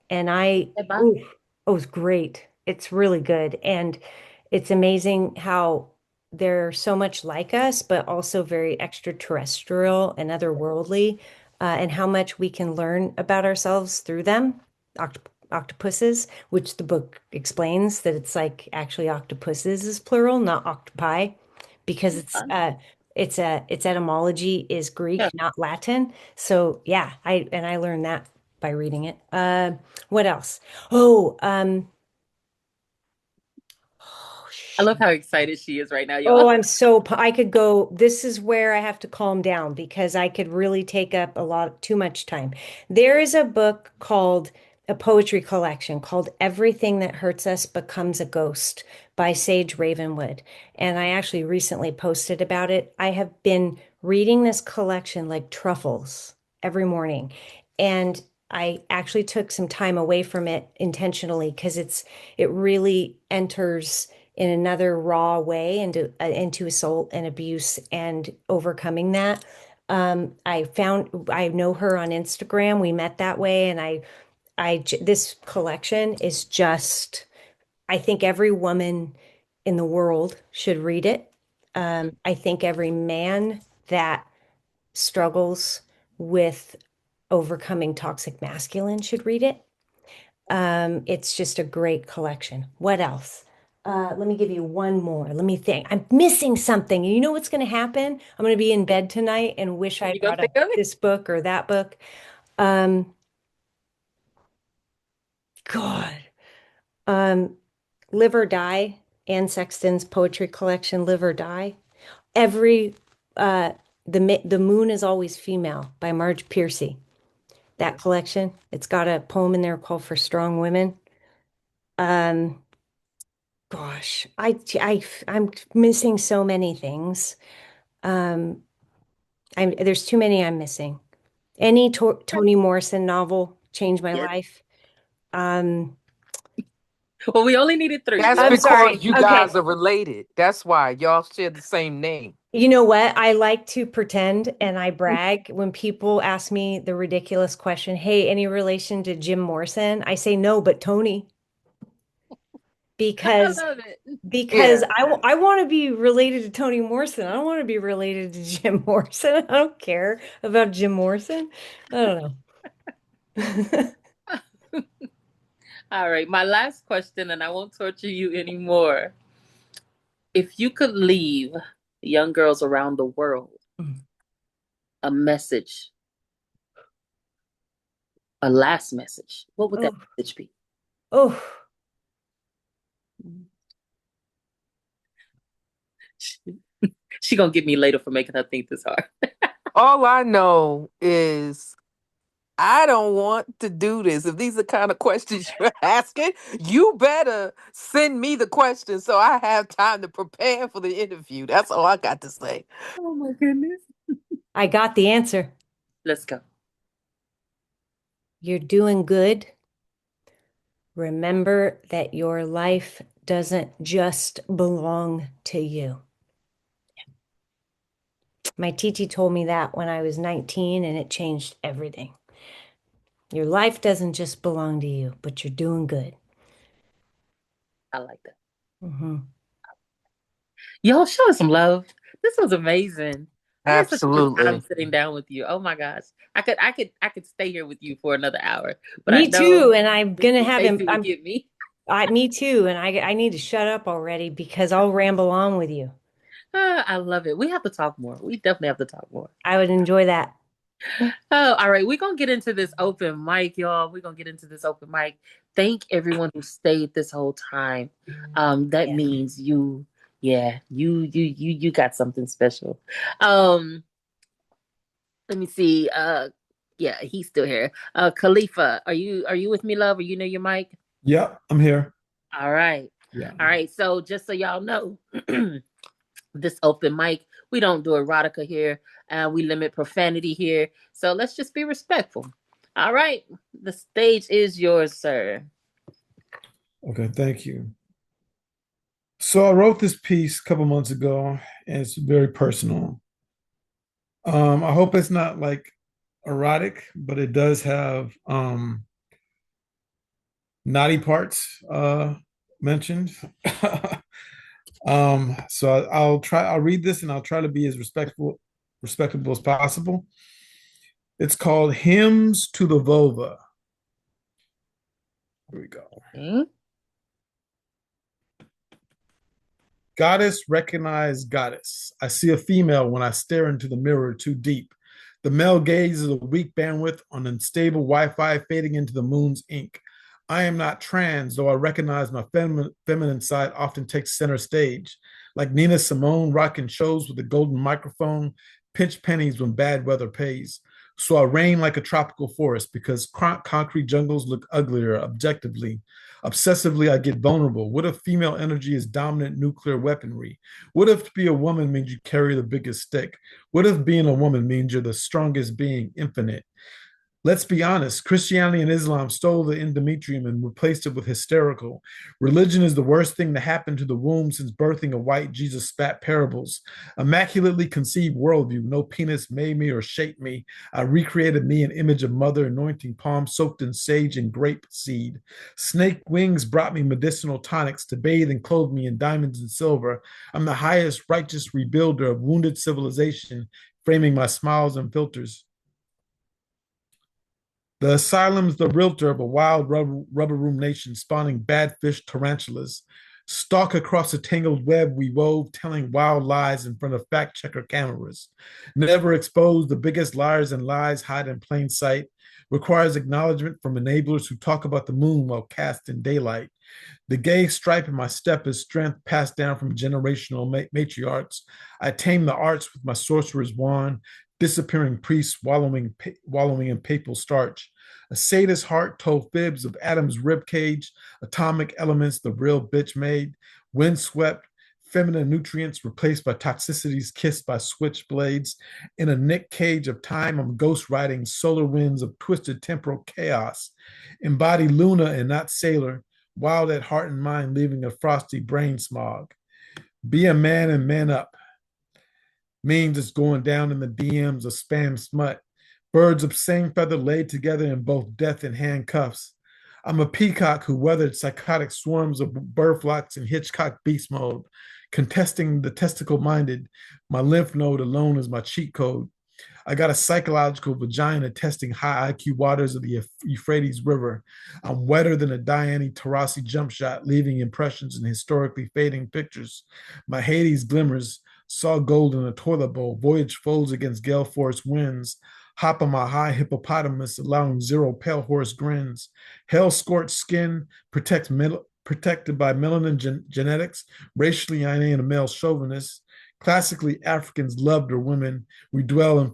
and I, Bye. ooh, oh, it's great. It's really good, and it's amazing how they're so much like us, but also very extraterrestrial and otherworldly, and how much we can learn about ourselves through them. Octopuses, which the book explains that it's like actually octopuses is plural, not octopi, because its etymology is Yeah. Greek, not Latin. So yeah, I learned that by reading it. What else? Oh, oh I love shoot. how excited she is right now, Oh, y'all. I could go. This is where I have to calm down because I could really take up a lot, too much time. There is a book called a poetry collection called Everything That Hurts Us Becomes a Ghost by Sage Ravenwood. And I actually recently posted about it. I have been reading this collection like truffles every morning. And I actually took some time away from it intentionally because it really enters in another raw way into assault and abuse and overcoming that. I know her on Instagram. We met that way, and this collection is just, I think every woman in the world should read it. I think every man that struggles with overcoming toxic masculine should read it. It's just a great collection. What else? Let me give you one more. Let me think. I'm missing something. And you know what's going to happen? I'm going to be in bed tonight and wish I You gonna brought think up of it? this book or that book. Um, God. Um, Live or Die, Anne Sexton's poetry collection, Live or Die. Every uh the Moon is Always Female by Marge Piercy. That collection. It's got a poem in there called For Strong Women. Um, Gosh, I'm missing so many things. Um, there's too many I'm missing. Any Toni Morrison novel changed my Yes. life. Um, Well, we only needed three. That's I'm Well, sorry. because you Okay. guys are related. That's why y'all share the same name. You know what? I like to pretend and I brag when people ask me the ridiculous question, "Hey, any relation to Jim Morrison?" I say no, but Tony, I because love it. because Yeah. I want to be related to Toni Morrison. I don't want to be related to Jim Morrison. I don't care about Jim Morrison. I don't know. All right, my last question, and I won't torture you anymore. If you could leave young girls around the world a message, a last message, what would that Oh, message be? oh, She gonna get me later for making her think this hard. All I know is I don't want to do this. If these are the kind of questions you're asking, you better send me the questions so I have time to prepare for the interview. That's all I got to say. Oh my goodness. I got the answer. Let's go. You're doing good. Remember that your life doesn't just belong to you. My Titi told me that when I was 19, and it changed everything. Your life doesn't just belong to you, but you're doing good. I like that. Mm-hmm. Y'all show us some love. This was amazing. I had such a good time Absolutely. sitting down with you. Oh my gosh. I could stay here with you for another hour, but I Me know too. And I'm gonna Mr. have him. Stacy will get me. Me too. And I need to shut up already because I'll ramble on with you. I love it. We have to talk more. We definitely have to talk more. I would enjoy that. Oh, all right. We're gonna get into this open mic, y'all. We're gonna get into this open mic. Thank everyone who stayed this whole time. That Yeah. means you, yeah, you got something special. Um, let me see. Yeah, he's still here. Khalifa, are you with me, love? Or you know your mic? Yeah, I'm here. All right. Yeah. All right. So just so y'all know, this open mic, we don't do erotica here. We limit profanity here. So let's just be respectful. All right. The stage is yours, sir. Okay, thank you. So I wrote this piece a couple months ago, and it's very personal. I hope it's not like erotic, but it does have naughty parts mentioned. So I'll read this and I'll try to be as respectable as possible. It's called Hymns to the Vulva. Here we go. Okay. Goddess, recognize goddess. I see a female when I stare into the mirror too deep. The male gaze is a weak bandwidth on unstable Wi-Fi fading into the moon's ink. I am not trans, though I recognize my feminine side often takes center stage. Like Nina Simone rocking shows with a golden microphone, pinch pennies when bad weather pays. So I reign like a tropical forest because concrete jungles look uglier objectively. Obsessively, I get vulnerable. What if female energy is dominant nuclear weaponry? What if to be a woman means you carry the biggest stick? What if being a woman means you're the strongest being, infinite? Let's be honest, Christianity and Islam stole the endometrium and replaced it with hysterical. Religion is the worst thing to happen to the womb since birthing a white Jesus spat parables. Immaculately conceived worldview, no penis made me or shaped me. I recreated me an image of mother anointing palm soaked in sage and grape seed. Snake wings brought me medicinal tonics to bathe and clothe me in diamonds and silver. I'm the highest righteous rebuilder of wounded civilization, framing my smiles and filters. The asylum's the realtor of a wild rubber room nation spawning bad fish tarantulas. Stalk across a tangled web we wove, telling wild lies in front of fact checker cameras. Never expose the biggest liars and lies hide in plain sight. Requires acknowledgement from enablers who talk about the moon while cast in daylight. The gay stripe in my step is strength passed down from generational matriarchs. I tame the arts with my sorcerer's wand, disappearing priests wallowing in papal starch. A sadist heart told fibs of Adam's ribcage, atomic elements the real bitch made, windswept, feminine nutrients replaced by toxicities kissed by switchblades. In a Nick Cage of time, I'm ghost riding solar winds of twisted temporal chaos. Embody Luna and not Sailor, wild at heart and mind, leaving a frosty brain smog. Be a man and man up. Memes it's going down in the DMs of spam smut. Birds of same feather laid together in both death and handcuffs. I'm a peacock who weathered psychotic swarms of bird flocks in Hitchcock beast mode, contesting the testicle minded. My lymph node alone is my cheat code. I got a psychological vagina testing high IQ waters of the Euphrates River. I'm wetter than a Diane Taurasi jump shot, leaving impressions in historically fading pictures. My Hades glimmers, saw gold in a toilet bowl, voyage folds against gale force winds. Hop on my high hippopotamus, allowing zero pale horse grins. Hell scorched skin protected by melanin genetics, racially I ain't a male chauvinist. Classically, Africans loved their women. We dwell in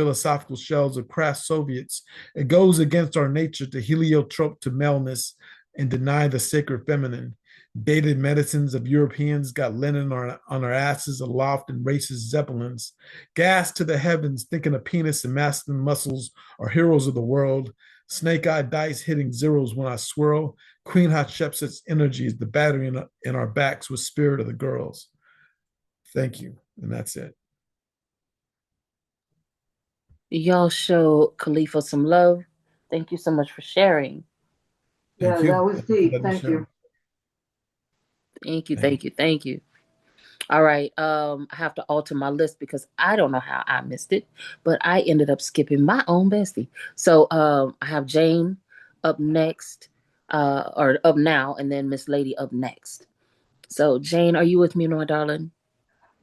philosophical shells of crass Soviets. It goes against our nature to heliotrope to maleness and deny the sacred feminine. Dated medicines of Europeans got linen on our asses aloft in racist zeppelins. Gas to the heavens, thinking a penis and masculine muscles are heroes of the world. Snake-eyed dice hitting zeros when I swirl. Queen Hatshepsut's energy is the battery in our backs with spirit of the girls. Thank you. And that's it. Y'all show Khalifa some love. Thank you so much for sharing. Thank Yeah, you. that was Thank you for deep. letting me Thank you. share. Thank you, Thank you. thank you, thank you. All right. I have to alter my list because I don't know how I missed it, but I ended up skipping my own bestie. So I have Jane up next, or up now, and then Miss Lady up next. So Jane, are you with me, my darling?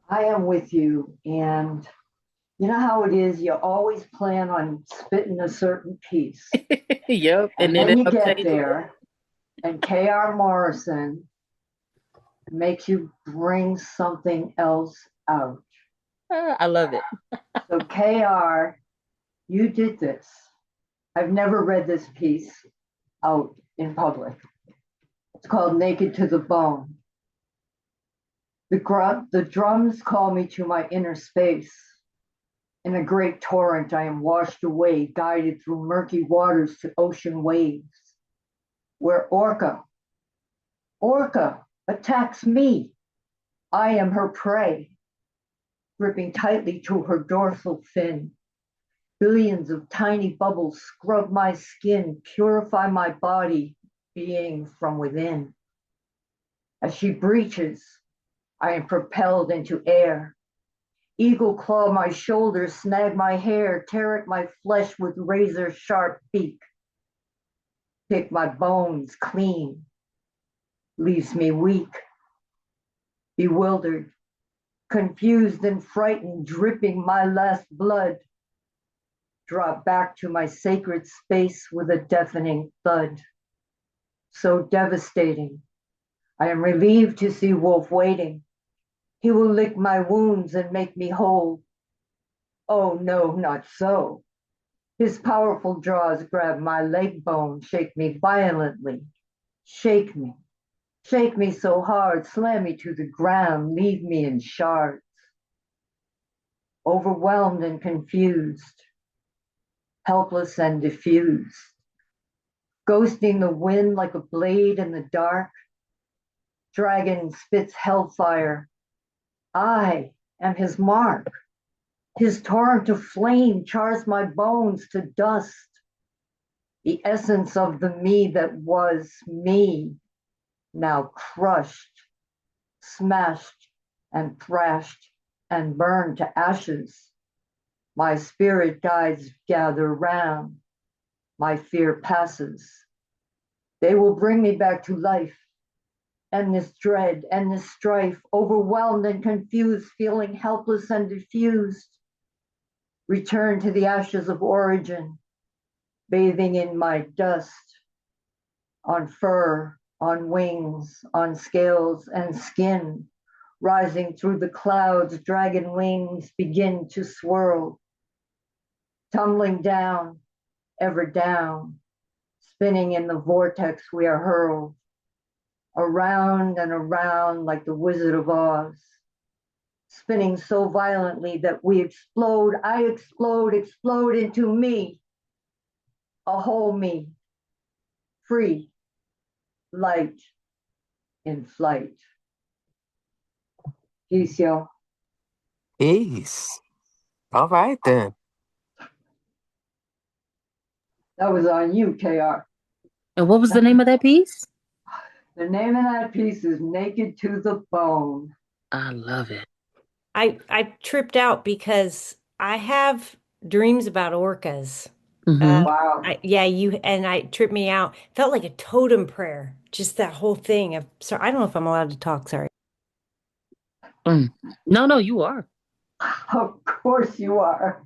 I am with you. And you know how it is? You always plan on spitting a certain piece. Yep. And And then then it you up get changes. there, and K.R. Morrison makes you bring something else out. I love it. So, K.R., you did this. I've never read this piece out in public. It's called Naked to the Bone. The drums call me to my inner space. In a great torrent, I am washed away, guided through murky waters to ocean waves, where Orca attacks me. I am her prey, gripping tightly to her dorsal fin. Billions of tiny bubbles scrub my skin, purify my body, being from within. As she breaches, I am propelled into air. Eagle claw my shoulders, snag my hair, tear at my flesh with razor sharp beak. Pick my bones clean, leaves me weak, bewildered, confused and frightened, dripping my last blood. Drop back to my sacred space with a deafening thud. So devastating. I am relieved to see Wolf waiting. He will lick my wounds and make me whole. Oh, no, not so. His powerful jaws grab my leg bone, shake me violently. Shake me. Shake me so hard, slam me to the ground, leave me in shards. Overwhelmed and confused, helpless and diffused. Ghosting the wind like a blade in the dark. Dragon spits hellfire. I am his mark. His torrent of flame chars my bones to dust. The essence of the me that was me, now crushed, smashed, and thrashed, and burned to ashes. My spirit guides gather round. My fear passes. They will bring me back to life. And this dread and this strife, overwhelmed and confused, feeling helpless and diffused. Return to the ashes of origin, bathing in my dust, on fur, on wings, on scales and skin, rising through the clouds, dragon wings begin to swirl, tumbling down, ever down, spinning in the vortex we are hurled, around and around like the Wizard of Oz, spinning so violently that we explode, I explode, explode into me, a whole me, free, light, in flight. Peace, y'all. Peace. All right then. That was on you, KR. And what was the name of that piece? The name of that piece is Naked to the Bone. I love it. I tripped out because I have dreams about orcas. Hmm. Wow. Yeah, you and I tripped me out. Felt like a totem prayer. Just that whole thing. Sorry, I don't know if I'm allowed to talk. Sorry. No, no, you are. Of course you are.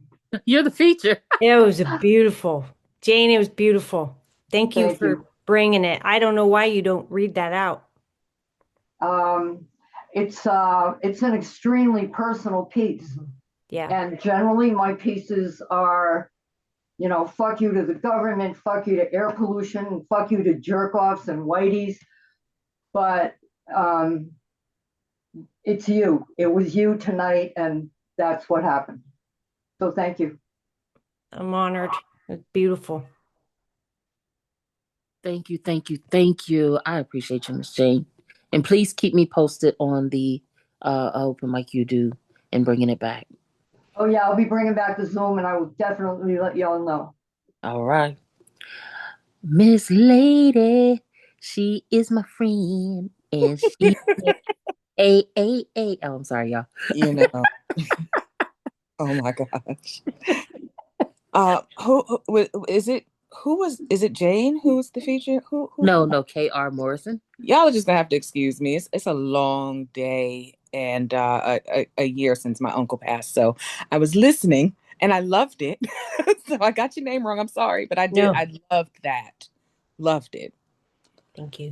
You're the feature. It was a beautiful, Jane. It was beautiful. Thank you Thank for you. bringing it. I don't know why you don't read that out. Um, it's an extremely personal piece. Yeah. And generally, my pieces are, fuck you to the government, fuck you to air pollution, fuck you to jerk offs and whiteys. But um, it's you. It was you tonight, and that's what happened. So thank you. I'm honored. It's beautiful. Thank you, thank you, thank you. I appreciate you, Miss Jane. And please keep me posted on the open mic you do and bringing it back. Oh, yeah, I'll be bringing back the Zoom, and I will definitely let y'all know. All right. Miss Lady, she is my friend, and she a. Oh, I'm sorry, y'all. You know. Oh my gosh. Who is it? Is it Jane who was the feature? Who? No, K.R. Morrison. Y'all are just gonna have to excuse me. It's a long day and a year since my uncle passed. So I was listening and I loved it. So I got your name wrong. I'm sorry, but I did. No, I loved that. Loved it. thank you.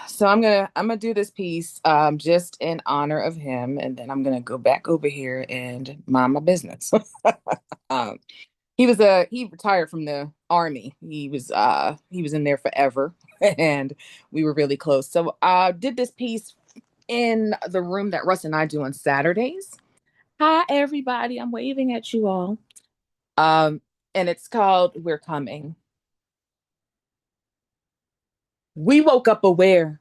So I'm gonna do this piece just in honor of him, and then I'm gonna go back over here and mind my business. um, he retired from the army. He was in there forever, and we were really close. So I did this piece in the room that Russ and I do on Saturdays. Hi everybody, I'm waving at you all. Um, and it's called We're Coming. We woke up aware,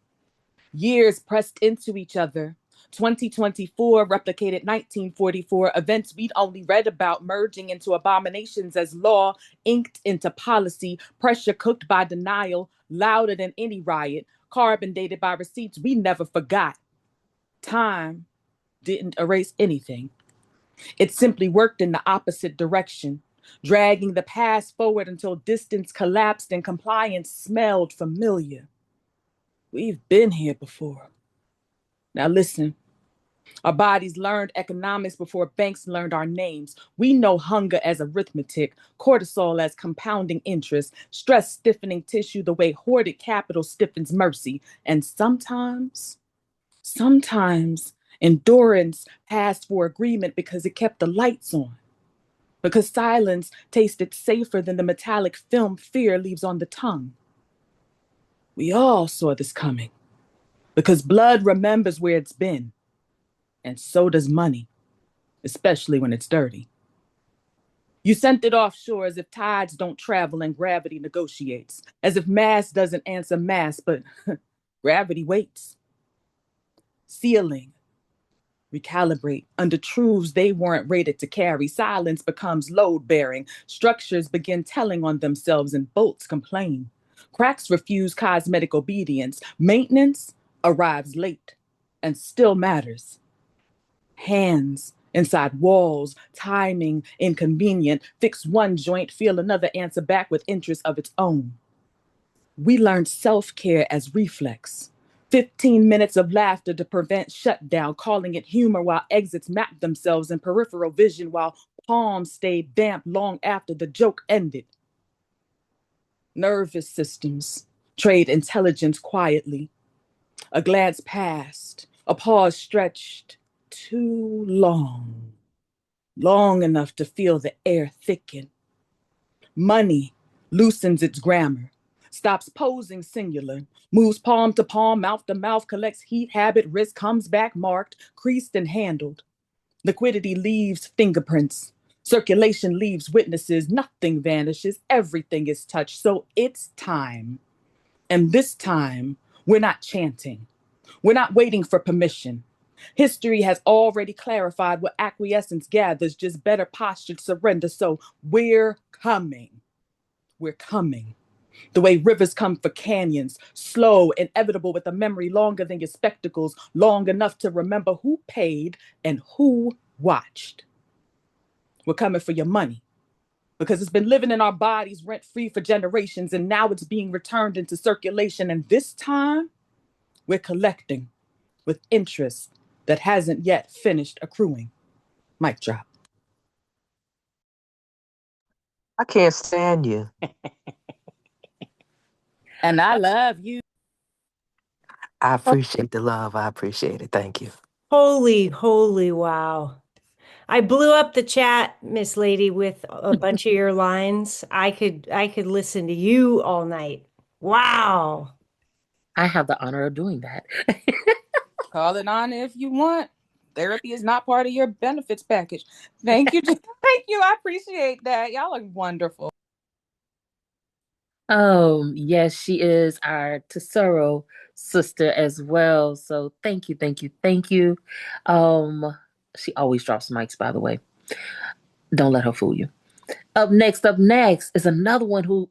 years pressed into each other. 2024 replicated 1944, events we'd only read about merging into abominations as law inked into policy, pressure cooked by denial, louder than any riot, carbon dated by receipts we never forgot. Time didn't erase anything. It simply worked in the opposite direction, dragging the past forward until distance collapsed and compliance smelled familiar. We've been here before. Now listen, our bodies learned economics before banks learned our names. We know hunger as arithmetic, cortisol as compounding interest, stress stiffening tissue the way hoarded capital stiffens mercy. And sometimes endurance passed for agreement because it kept the lights on. Because silence tasted safer than the metallic film fear leaves on the tongue. We all saw this coming because blood remembers where it's been, and so does money, especially when it's dirty. You sent it offshore as if tides don't travel and gravity negotiates, as if mass doesn't answer mass, but gravity waits. Sealing, recalibrate under truths they weren't rated to carry. Silence becomes load bearing. Structures begin telling on themselves, and bolts complain. Cracks refuse cosmetic obedience. Maintenance arrives late and still matters. Hands inside walls, timing inconvenient. Fix one joint, feel another answer back with interest of its own. We learned self-care as reflex. 15 minutes of laughter to prevent shutdown, calling it humor while exits mapped themselves in peripheral vision while palms stayed damp long after the joke ended. Nervous systems trade intelligence quietly. A glance past, a pause stretched too long, long enough to feel the air thicken. Money loosens its grammar, stops posing singular, moves palm to palm, mouth to mouth, collects heat, habit, risk, comes back marked, creased, and handled. Liquidity leaves fingerprints. Circulation leaves witnesses. Nothing vanishes. Everything is touched. So it's time. And this time, we're not chanting. We're not waiting for permission. History has already clarified what acquiescence gathers, just better postured surrender. So we're coming. We're coming. The way rivers come for canyons, slow, inevitable, with a memory longer than your spectacles, long enough to remember who paid and who watched. We're coming for your money because it's been living in our bodies rent free for generations, and now it's being returned into circulation. And this time, we're collecting with interest that hasn't yet finished accruing. Mic drop. I can't stand you. And I love you. I appreciate the love. I appreciate it. Thank you. Holy, holy, wow. I blew up the chat, Miss Lady, with a bunch of your lines. I could listen to you all night. Wow. I have the honor of doing that. Call it on if you want. Therapy is not part of your benefits package. Thank you. Thank you. I appreciate that. Y'all are wonderful. Yes, she is our Tesoro sister as well. So thank you, thank you, thank you. Um, she always drops mics, by the way. Don't let her fool you. Up next is another one who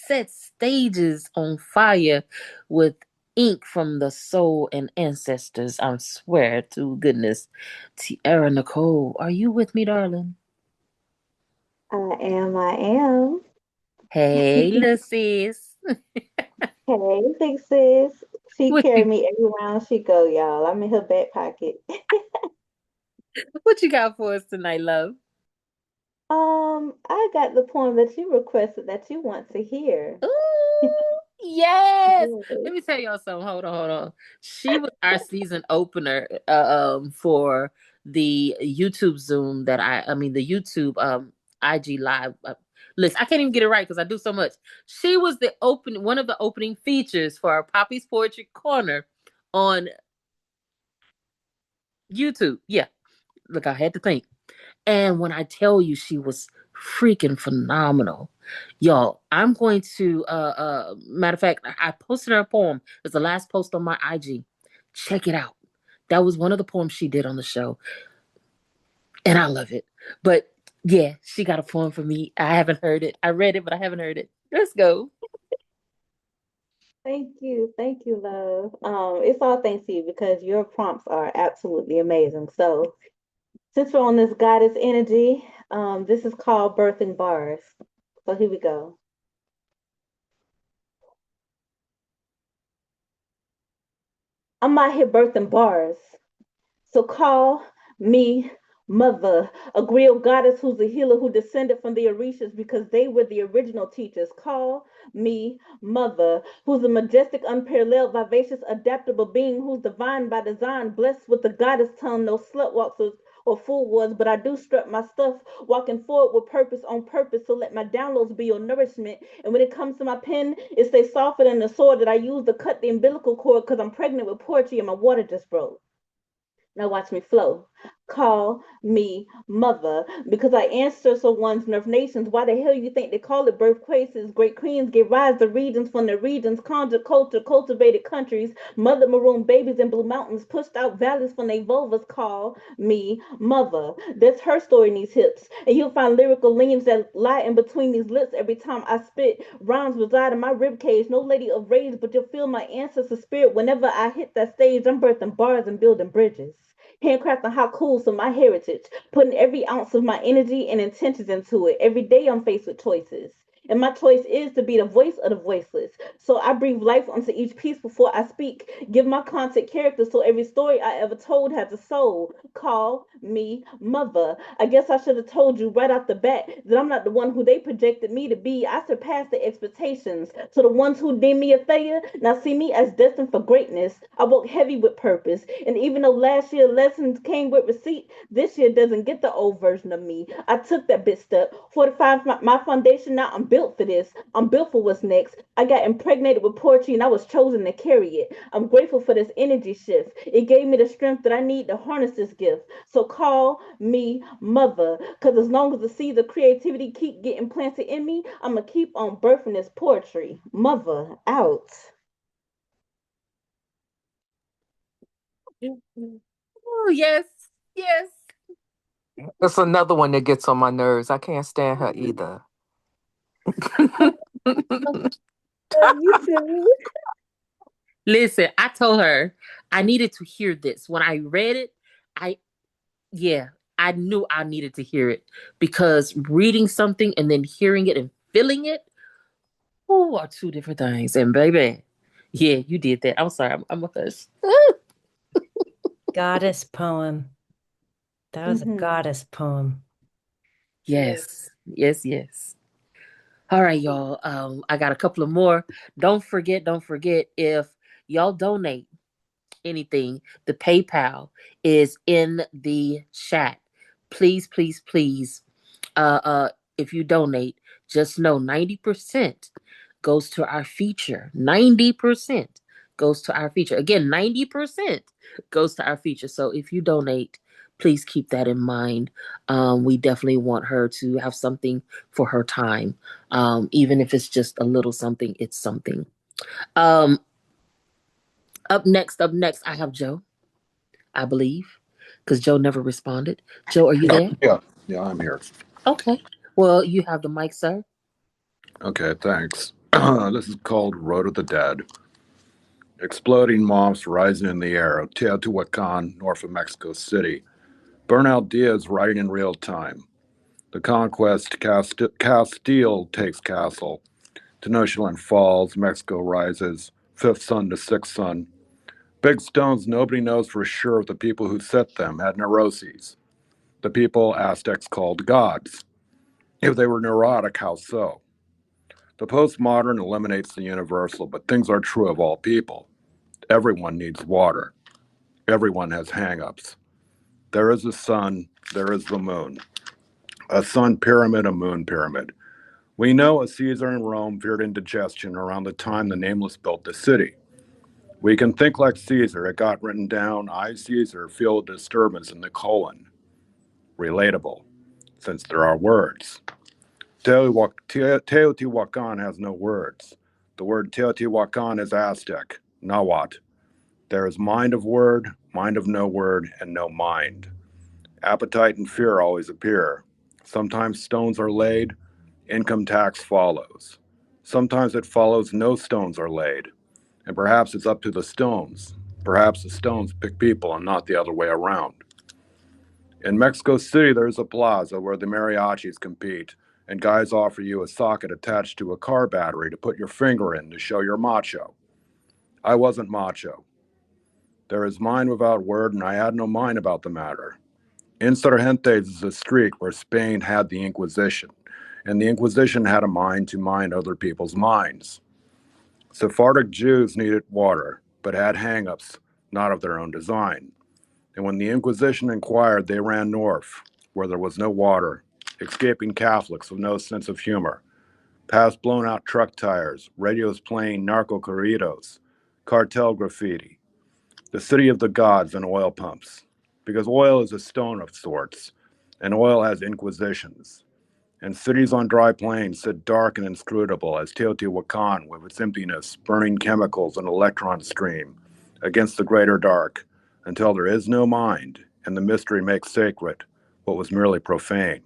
sets stages on fire with ink from the soul and ancestors. I swear to goodness. Tiara Nicole, are you with me, darling? I am. Hey, little sis. Hey, big sis. She What carry you, me every round she go, y'all. I'm in her back pocket. what you got for us tonight, love? I got the poem that you requested that you want to hear. Ooh, yes. Yes. Let me tell y'all something. Hold on, hold on. She was our season opener for the YouTube Zoom that I mean the YouTube IG live list. I can't even get it right because I do so much. She was the one of the opening features for our Poppy's Poetry Corner on YouTube. Yeah. Look, I had to think. And when I tell you she was freaking phenomenal, y'all, I'm going to matter of fact, I posted her poem. It's the last post on my IG. Check it out. That was one of the poems she did on the show. And I love it. But yeah, she got a poem for me. I haven't heard it. I read it, but I haven't heard it. Let's go. Thank you. Thank you, love. It's all thanks to you because your prompts are absolutely amazing. So since we're on this goddess energy, this is called birthing bars. So here we go. I'm out here birthing bars. So call me mother, a griot goddess who's a healer who descended from the Orishas because they were the original teachers. Call me mother, who's a majestic, unparalleled, vivacious, adaptable being who's divine by design, blessed with the goddess tongue, no slut walks or fool was, but I do strut my stuff, walking forward with purpose on purpose. So let my downloads be your nourishment. And when it comes to my pen, it stays softer than the sword that I use to cut the umbilical cord because I'm pregnant with poetry and my water just broke. Now watch me flow. Call me mother because I answer so one's nerve nations. Why the hell you think they call it birthplaces? Great queens give rise to regions from the regions, conjure culture, cultivated countries, mother maroon babies in blue mountains, pushed out valleys from their vulvas. Call me mother. That's her story in these hips. And you'll find lyrical leans that lie in between these lips every time I spit. Rhymes reside in my rib cage. No lady of rage, but you'll feel my ancestor spirit whenever I hit that stage. I'm birthing bars and building bridges. Handcrafting how cool so my heritage, putting every ounce of my energy and intentions into it. Every day I'm faced with choices. And my choice is to be the voice of the voiceless. So I breathe life onto each piece before I speak. Give my content character so every story I ever told has a soul. Call me mother. I guess I should have told you right off the bat that I'm not the one who they projected me to be. I surpassed their expectations. So the ones who deem me a failure now see me as destined for greatness. I woke heavy with purpose. And even though last year lessons came with receipt, this year doesn't get the old version of me. I took that bit step, fortified my foundation. Now I'm built for this. I'm built for what's next. I got impregnated with poetry and I was chosen to carry it. I'm grateful for this energy shift. It gave me the strength that I need to harness this gift. So call me mother, because as long as the seeds of creativity keep getting planted in me, I'm going to keep on birthing this poetry. Mother out. Oh, yes. Yes. It's another one that gets on my nerves. I can't stand her either. You too. Listen, I told her I needed to hear this. When I read it, I yeah, I knew I needed to hear it because reading something and then hearing it and feeling it, oh, are two different things. And baby, yeah, you did that. I'm sorry, I'm a hush. Goddess poem. That was a Mm-hmm. goddess poem. Yes. Yes, yes, yes. All right, y'all. I got a couple of more. Don't forget if y'all donate anything, the PayPal is in the chat. please, please, please, if you donate, just know 90% goes to our feature. 90% goes to our feature. Again, 90% goes to our feature. So if you donate, please keep that in mind. We definitely want her to have something for her time. Even if it's just a little something, it's something. Um, up next, I have Joe, I believe, because Joe never responded. Joe, are you Yeah, there? yeah, I'm here. Okay. Well, you have the mic, sir. Okay, thanks. This is called Road of the Dead. Exploding moths rising in the air of Teotihuacan, north of Mexico City. Burnout Diaz writing in real time. The conquest Castile takes castle. Tenochtitlan falls, Mexico rises. Fifth son to sixth son. Big stones nobody knows for sure if the people who set them had neuroses. The people Aztecs called gods. If they were neurotic, how so? The postmodern eliminates the universal, but things are true of all people. Everyone needs water. Everyone has hang-ups. There is a sun, there is the moon. A sun pyramid, a moon pyramid. We know a Caesar in Rome feared indigestion around the time the Nameless built the city. We can think like Caesar. It got written down, I, Caesar, feel a disturbance in the colon. Relatable, since there are words. Teotihuacan has no words. The word Teotihuacan is Aztec, Nahuatl. There is mind of word, mind of no word, and no mind. Appetite and fear always appear. Sometimes stones are laid, income tax follows. Sometimes it follows no stones are laid, and perhaps it's up to the stones. Perhaps the stones pick people and not the other way around. In Mexico City, there's a plaza where the mariachis compete, and guys offer you a socket attached to a car battery to put your finger in to show you're macho. I wasn't macho. There is mind without word, and I had no mind about the matter. Insurgentes is a street where Spain had the Inquisition, and the Inquisition had a mind to mind other people's minds. Sephardic Jews needed water, but had hang-ups, not of their own design. And when the Inquisition inquired, they ran north, where there was no water, escaping Catholics with no sense of humor, past blown-out truck tires, radios playing narco corridos, cartel graffiti, the city of the gods and oil pumps, because oil is a stone of sorts, and oil has inquisitions. And cities on dry plains sit dark and inscrutable as Teotihuacan with its emptiness, burning chemicals and electron stream against the greater dark, until there is no mind, and the mystery makes sacred what was merely profane.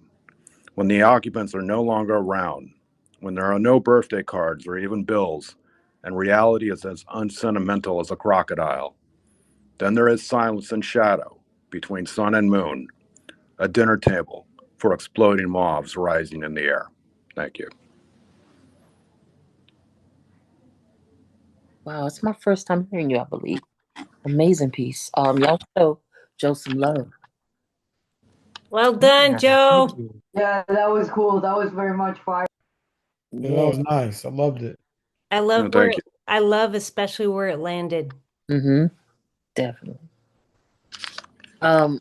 When the occupants are no longer around, when there are no birthday cards or even bills, and reality is as unsentimental as a crocodile, then there is silence and shadow between sun and moon, a dinner table for exploding moths rising in the air. Thank you. Wow, it's my first time hearing you, I believe. Amazing piece. Y'all show Joe some love. Well done, Yeah, thank Joe. you. Yeah, that was cool. That was very much fire. Yeah, that Yeah. was nice. I loved it. I love where Thank you. I love especially where it landed. Mm-hmm. Definitely. And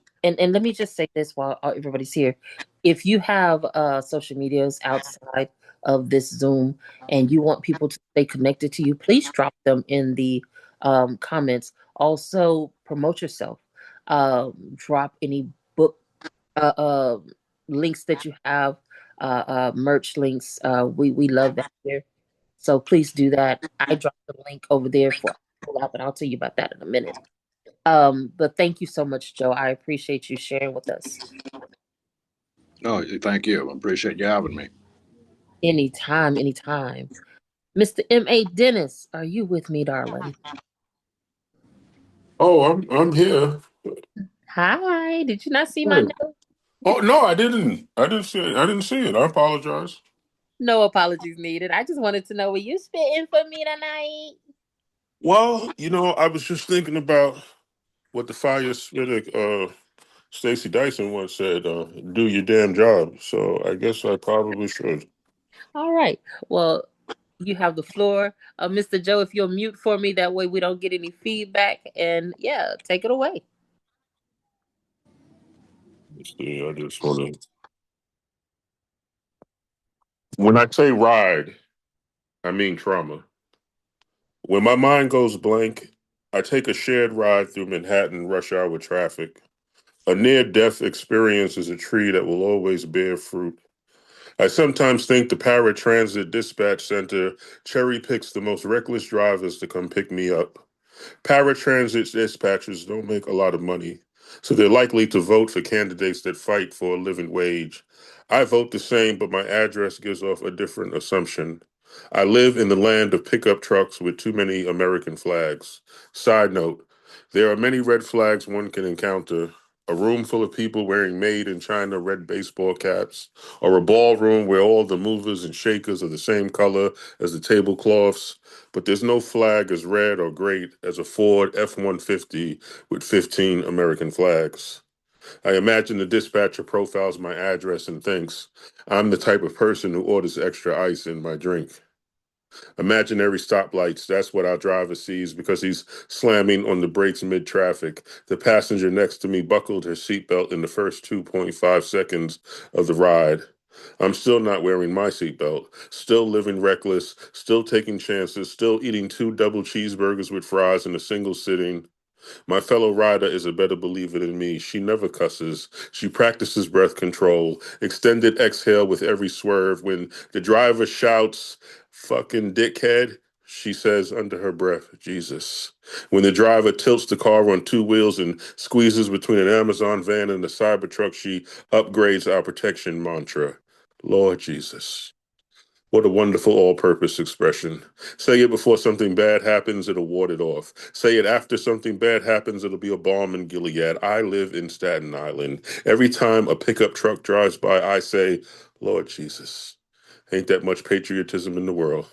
let me just say this while everybody's here. If you have social medias outside of this Zoom and you want people to stay connected to you, please drop them in the comments. Also, promote yourself. Drop any book uh, uh, links that you have, merch links. We love that here. So please do that. I dropped the link over there for pull out, but I'll tell you about that in a minute. But thank you so much, Joe. I appreciate you sharing with us. Oh, thank you. I appreciate you having me. Anytime, anytime. Mr. M.A. Dennis, are you with me, darling? Oh, I'm here. Hi. Did you not see my Hey. note? Oh no, I didn't. I didn't see it. I didn't see it. I apologize. No apologies needed. I just wanted to know were you spitting for me tonight? Well, I was just thinking about what the fire critic Stacy Dyson once said, do your damn job. So I guess I probably should. All right. Well, you have the floor. Mr. Joe, if you'll mute for me, that way we don't get any feedback. And yeah, take it away. See, I just want to. When I say ride, I mean trauma. When my mind goes blank, I take a shared ride through Manhattan rush hour traffic. A near death experience is a tree that will always bear fruit. I sometimes think the paratransit dispatch center cherry picks the most reckless drivers to come pick me up. Paratransit dispatchers don't make a lot of money, so they're likely to vote for candidates that fight for a living wage. I vote the same, but my address gives off a different assumption. I live in the land of pickup trucks with too many American flags. Side note, there are many red flags one can encounter. A room full of people wearing made in China red baseball caps, or a ballroom where all the movers and shakers are the same color as the tablecloths, but there's no flag as red or great as a Ford F-150 with 15 American flags. I imagine the dispatcher profiles my address and thinks, I'm the type of person who orders extra ice in my drink. Imaginary stoplights, that's what our driver sees because he's slamming on the brakes mid traffic. The passenger next to me buckled her seatbelt in the first 2.5 seconds of the ride. I'm still not wearing my seatbelt, still living reckless, still taking chances, still eating 2 double cheeseburgers with fries in a single sitting. My fellow rider is a better believer than me. She never cusses. She practices breath control, extended exhale with every swerve. When the driver shouts, fucking dickhead, she says under her breath, Jesus. When the driver tilts the car on 2 wheels and squeezes between an Amazon van and a Cybertruck, she upgrades our protection mantra, Lord Jesus. What a wonderful all purpose expression. Say it before something bad happens, it'll ward it off. Say it after something bad happens, it'll be a balm in Gilead. I live in Staten Island. Every time a pickup truck drives by, I say, Lord Jesus. Ain't that much patriotism in the world.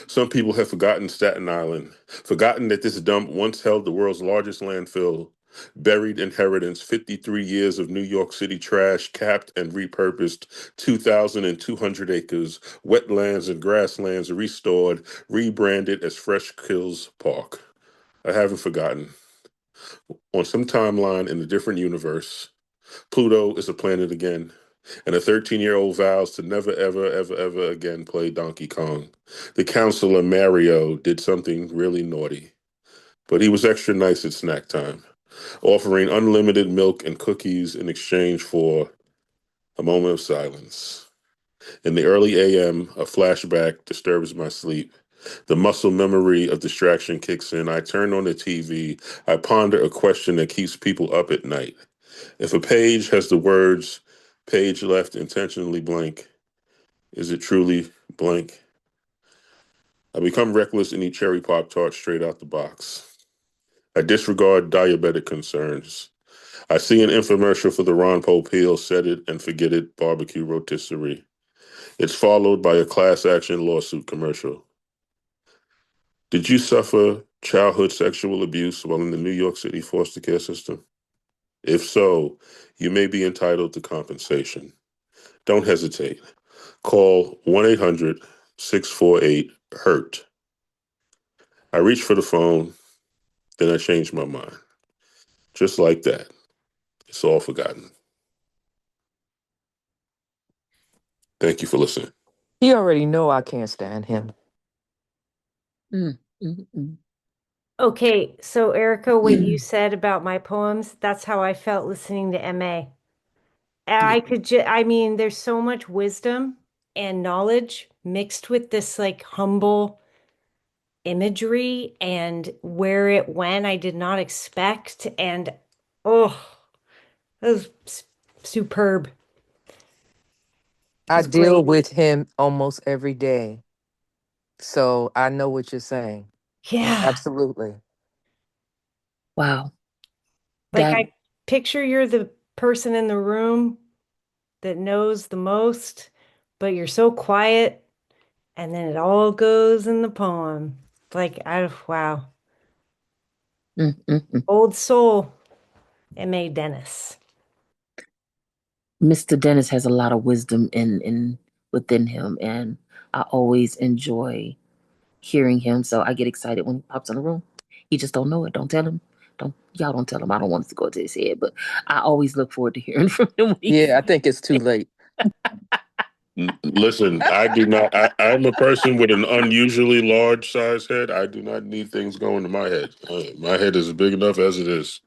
Some people have forgotten Staten Island, forgotten that this dump once held the world's largest landfill. Buried inheritance, 53 years of New York City trash, capped and repurposed, 2,200 acres, wetlands and grasslands restored, rebranded as Fresh Kills Park. I haven't forgotten. On some timeline in a different universe, Pluto is a planet again, and a 13-year-old vows to never, ever, ever, ever again play Donkey Kong. The counselor, Mario, did something really naughty, but he was extra nice at snack time, offering unlimited milk and cookies in exchange for a moment of silence. In the early AM, a flashback disturbs my sleep. The muscle memory of distraction kicks in. I turn on the TV. I ponder a question that keeps people up at night. If a page has the words, page left intentionally blank, is it truly blank? I become reckless and eat cherry Pop Tart straight out the box. I disregard diabetic concerns. I see an infomercial for the Ron Popeil Set It and Forget It barbecue rotisserie. It's followed by a class action lawsuit commercial. Did you suffer childhood sexual abuse while in the New York City foster care system? If so, you may be entitled to compensation. Don't hesitate. Call 1-800-648-HURT. I reached for the phone, then I changed my mind. Just like that. It's all forgotten. Thank you for listening. You already know I can't stand him. Mm, mm, mm. Okay, so Erica, what you said about my poems, that's how I felt listening to MA. And Yeah. I could just, I mean, there's so much wisdom and knowledge mixed with this like humble imagery and where it went, I did not expect. And oh, that was superb. It I was deal great. with him almost every day. So I know what you're saying. Yeah. Absolutely. Wow. Like That I picture you're the person in the room that knows the most, but you're so quiet, and then it all goes in the poem. Like wow. mm, mm, mm. Old soul, M.A. Dennis. Mr. Dennis has a lot of wisdom in within him, and I always enjoy hearing him. So I get excited when he pops in the room. He just don't know it. Don't tell him. Y'all don't tell him I don't want us to go to his head, but I always look forward to hearing from him when Yeah, I think it's too late. Listen, I do not. I'm a person with an unusually large size head. I do not need things going to my head. My head is big enough as it is.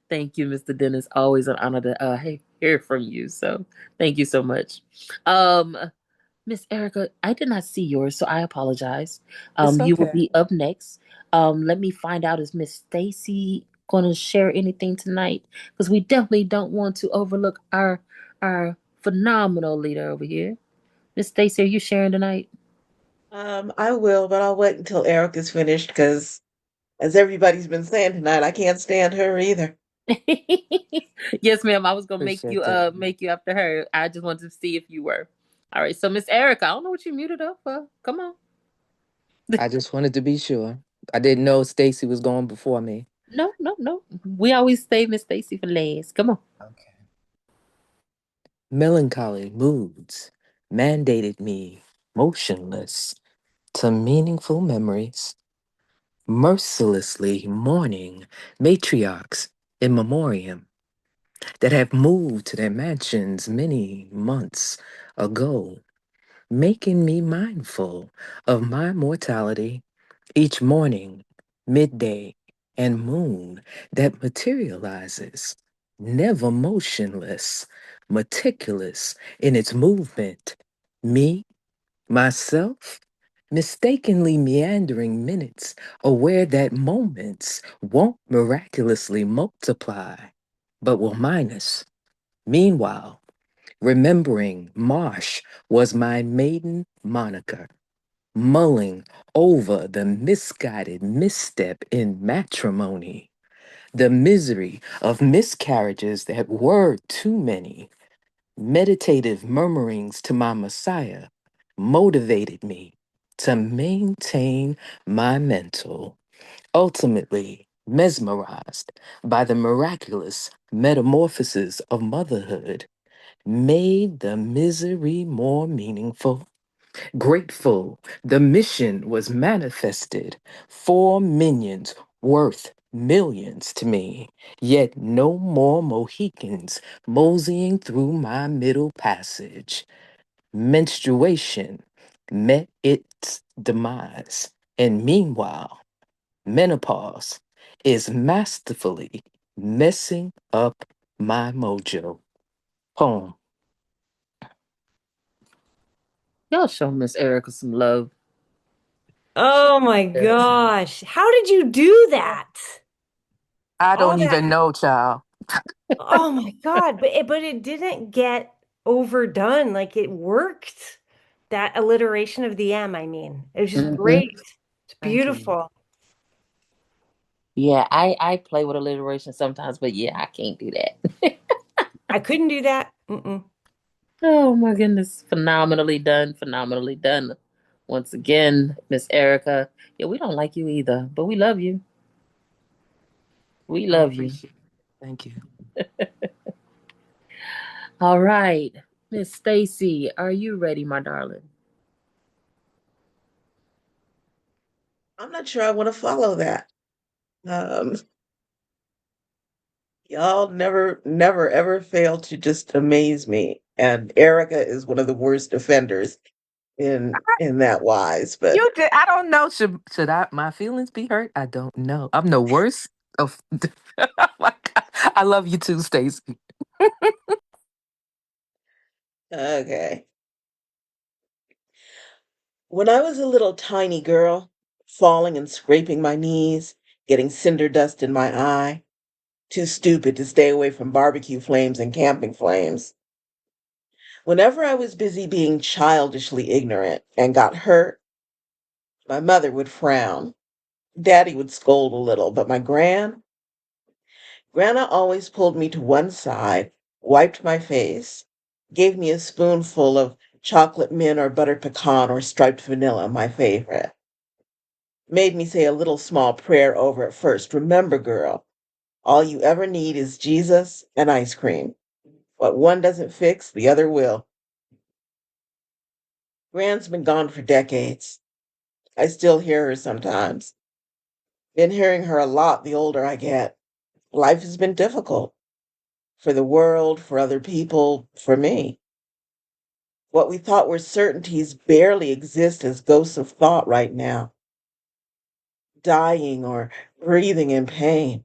Thank you, Mr. Dennis. Always an honor to hear from you. So thank you so much. Um, Miss Erica, I did not see yours, so I apologize. It's You will okay. be up next. Let me find out, is Miss Stacy going to share anything tonight? Because we definitely don't want to overlook our phenomenal leader over here. Miss Stacy, are you sharing tonight? I will, but I'll wait until Eric is finished because, as everybody's been saying tonight, I can't stand her either. Yes, ma'am. I was gonna Appreciate that. make you after her. I just wanted to see if you were. All right. So Miss Erica, I don't know what you muted up for. Come on. I just wanted to be sure. I didn't know Stacy was going before me. No, no, no. We always save Miss Stacy for last. Come on. Okay. Melancholy moods mandated me motionless to meaningful memories, mercilessly mourning matriarchs in memoriam that have moved to their mansions many months ago, making me mindful of my mortality each morning, midday, and moon that materializes, never motionless, meticulous in its movement. Me, myself, mistakenly meandering minutes, aware that moments won't miraculously multiply, but will minus. Meanwhile, remembering Marsh was my maiden moniker, mulling over the misguided misstep in matrimony, the misery of miscarriages that were too many, meditative murmurings to my Messiah motivated me to maintain my mental, ultimately mesmerized by the miraculous metamorphosis of motherhood, made the misery more meaningful. Grateful, the mission was manifested. 4 minions worth millions to me, yet no more Mohicans moseying through my middle passage. Menstruation met its demise, and meanwhile, menopause is masterfully messing up my mojo. Poem. Y'all show Miss Erica some love. Oh my Yes. gosh. How did you do that? I All don't that. even know, child. Oh my God. But it didn't get overdone. Like it worked. That alliteration of the M, I mean. It was just Hmm. great. It's Thank you. beautiful. Yeah, I play with alliteration sometimes, but yeah, I can't do that. I couldn't do that. Mm-mm. Oh my goodness. Phenomenally done. Phenomenally done. Once again, Miss Erica. Yeah, we don't like you either, but we love you. We I love you. appreciate it. Thank you. All right. Miss Stacy, are you ready, my darling? I'm not sure I want to follow that. Um, y'all never, ever fail to just amaze me. And Erica is one of the worst offenders in that wise. But You did. I don't know. Should I my feelings be hurt? I don't know. I'm the worst of oh my God. I love you too, Stacy. okay. When I was a little tiny girl, falling and scraping my knees, getting cinder dust in my eye, too stupid to stay away from barbecue flames and camping flames. Whenever I was busy being childishly ignorant and got hurt, my mother would frown. Daddy would scold a little, but my Grandma always pulled me to one side, wiped my face, gave me a spoonful of chocolate mint or butter pecan or striped vanilla, my favorite. Made me say a little small prayer over it first. Remember, girl, all you ever need is Jesus and ice cream. What one doesn't fix, the other will. Gran's been gone for decades. I still hear her sometimes. Been hearing her a lot the older I get. Life has been difficult for the world, for other people, for me. What we thought were certainties barely exist as ghosts of thought right now, dying or breathing in pain.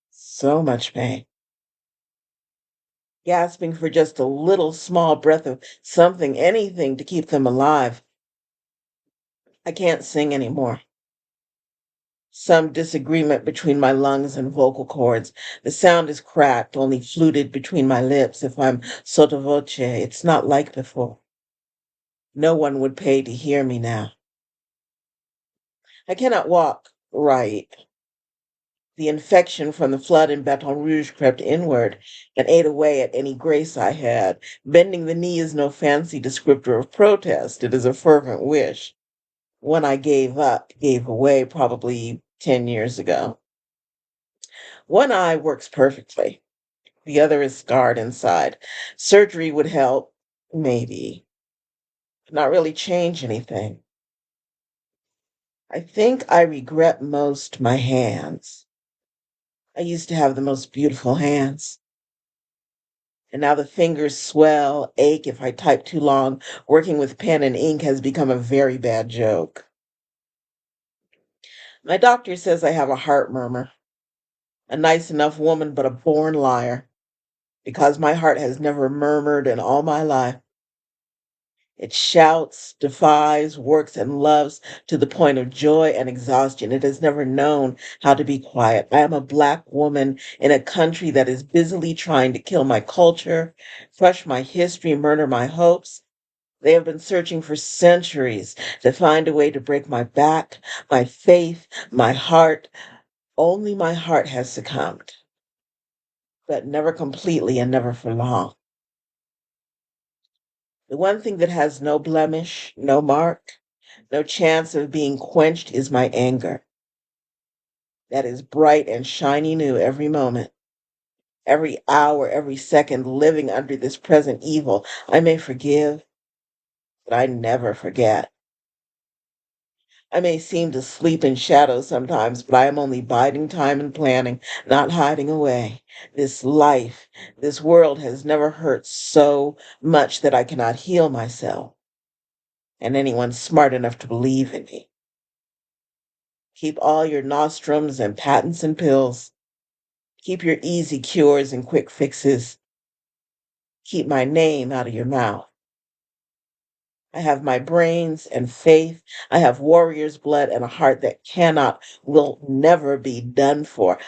So much pain. Gasping for just a little small breath of something, anything to keep them alive. I can't sing anymore. Some disagreement between my lungs and vocal cords. The sound is cracked, only fluted between my lips. If I'm sotto voce, it's not like before. No one would pay to hear me now. I cannot walk right. The infection from the flood in Baton Rouge crept inward and ate away at any grace I had. Bending the knee is no fancy descriptor of protest. It is a fervent wish. One I gave away probably 10 years ago. One eye works perfectly. The other is scarred inside. Surgery would help, maybe, but not really change anything. I think I regret most my hands. I used to have the most beautiful hands. And now the fingers swell, ache if I type too long. Working with pen and ink has become a very bad joke. My doctor says I have a heart murmur. A nice enough woman, but a born liar, because my heart has never murmured in all my life. It shouts, defies, works, and loves to the point of joy and exhaustion. It has never known how to be quiet. I am a Black woman in a country that is busily trying to kill my culture, crush my history, murder my hopes. They have been searching for centuries to find a way to break my back, my faith, my heart. Only my heart has succumbed, but never completely and never for long. The one thing that has no blemish, no mark, no chance of being quenched is my anger. That is bright and shiny new every moment, every hour, every second, living under this present evil. I may forgive, but I never forget. I may seem to sleep in shadow sometimes, but I am only biding time and planning, not hiding away. This life, this world has never hurt so much that I cannot heal myself, and anyone smart enough to believe in me. Keep all your nostrums and patents and pills. Keep your easy cures and quick fixes. Keep my name out of your mouth. I have my brains and faith. I have warrior's blood and a heart that will never be done for.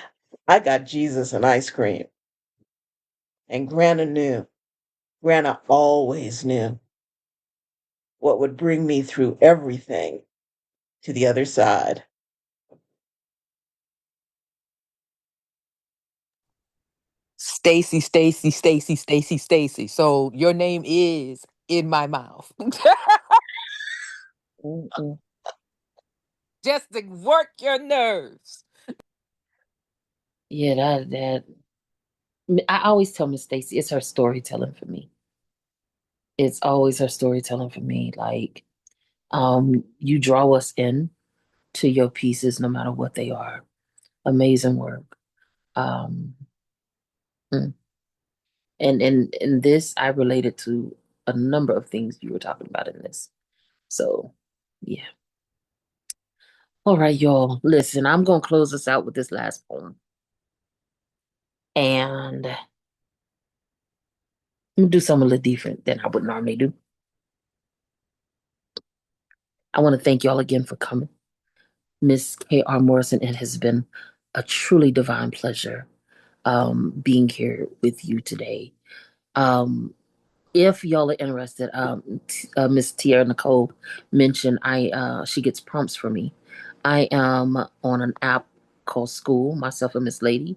I got Jesus and ice cream. And Grandma knew, Grandma always knew what would bring me through everything to the other side. Stacy, Stacy, Stacy, Stacy, Stacy. So your name is in my mouth. Mm-mm. Just to work your nerves. Yeah, I always tell Miss Stacy it's her storytelling for me. It's always her storytelling for me. Like, you draw us in to your pieces no matter what they are. Amazing work. Um, mm. and this I related to a number of things you were talking about in this. So yeah. All right, y'all. Listen, I'm gonna close us out with this last poem. And I'm gonna do something a little different than I would normally do. I want to thank y'all again for coming. Miss K.R. Morrison, it has been a truly divine pleasure being here with you today. Um, if y'all are interested, Miss Tierra Nicole mentioned she gets prompts for me. I am on an app called School, myself and Miss Lady.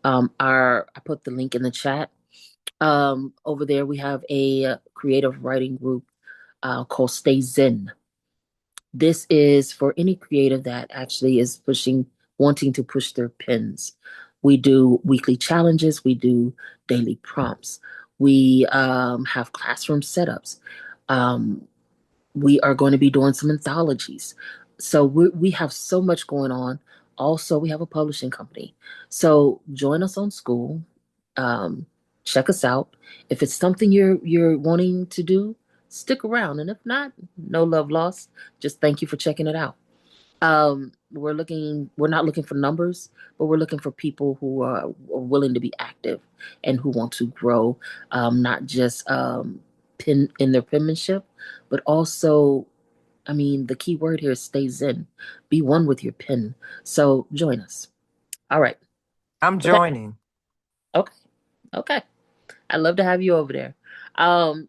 I put the link in the chat. Over there we have a creative writing group called Stay Zen. This is for any creative that actually is wanting to push their pens. We do weekly challenges, we do daily prompts, we have classroom setups. Um, we are going to be doing some anthologies. So we have so much going on Also, we have a publishing company. So join us on school. Um, Check us out. If it's something you're wanting to do, stick around. And if not, no love lost. Just thank you for checking it out. We're not looking for numbers, but we're looking for people who are willing to be active and who want to grow, not just pen in their penmanship, but also, I mean, the key word here is stay zen. Be one with your pen. So join us. All right. I'm With that, joining. okay. Okay. I'd love to have you over there.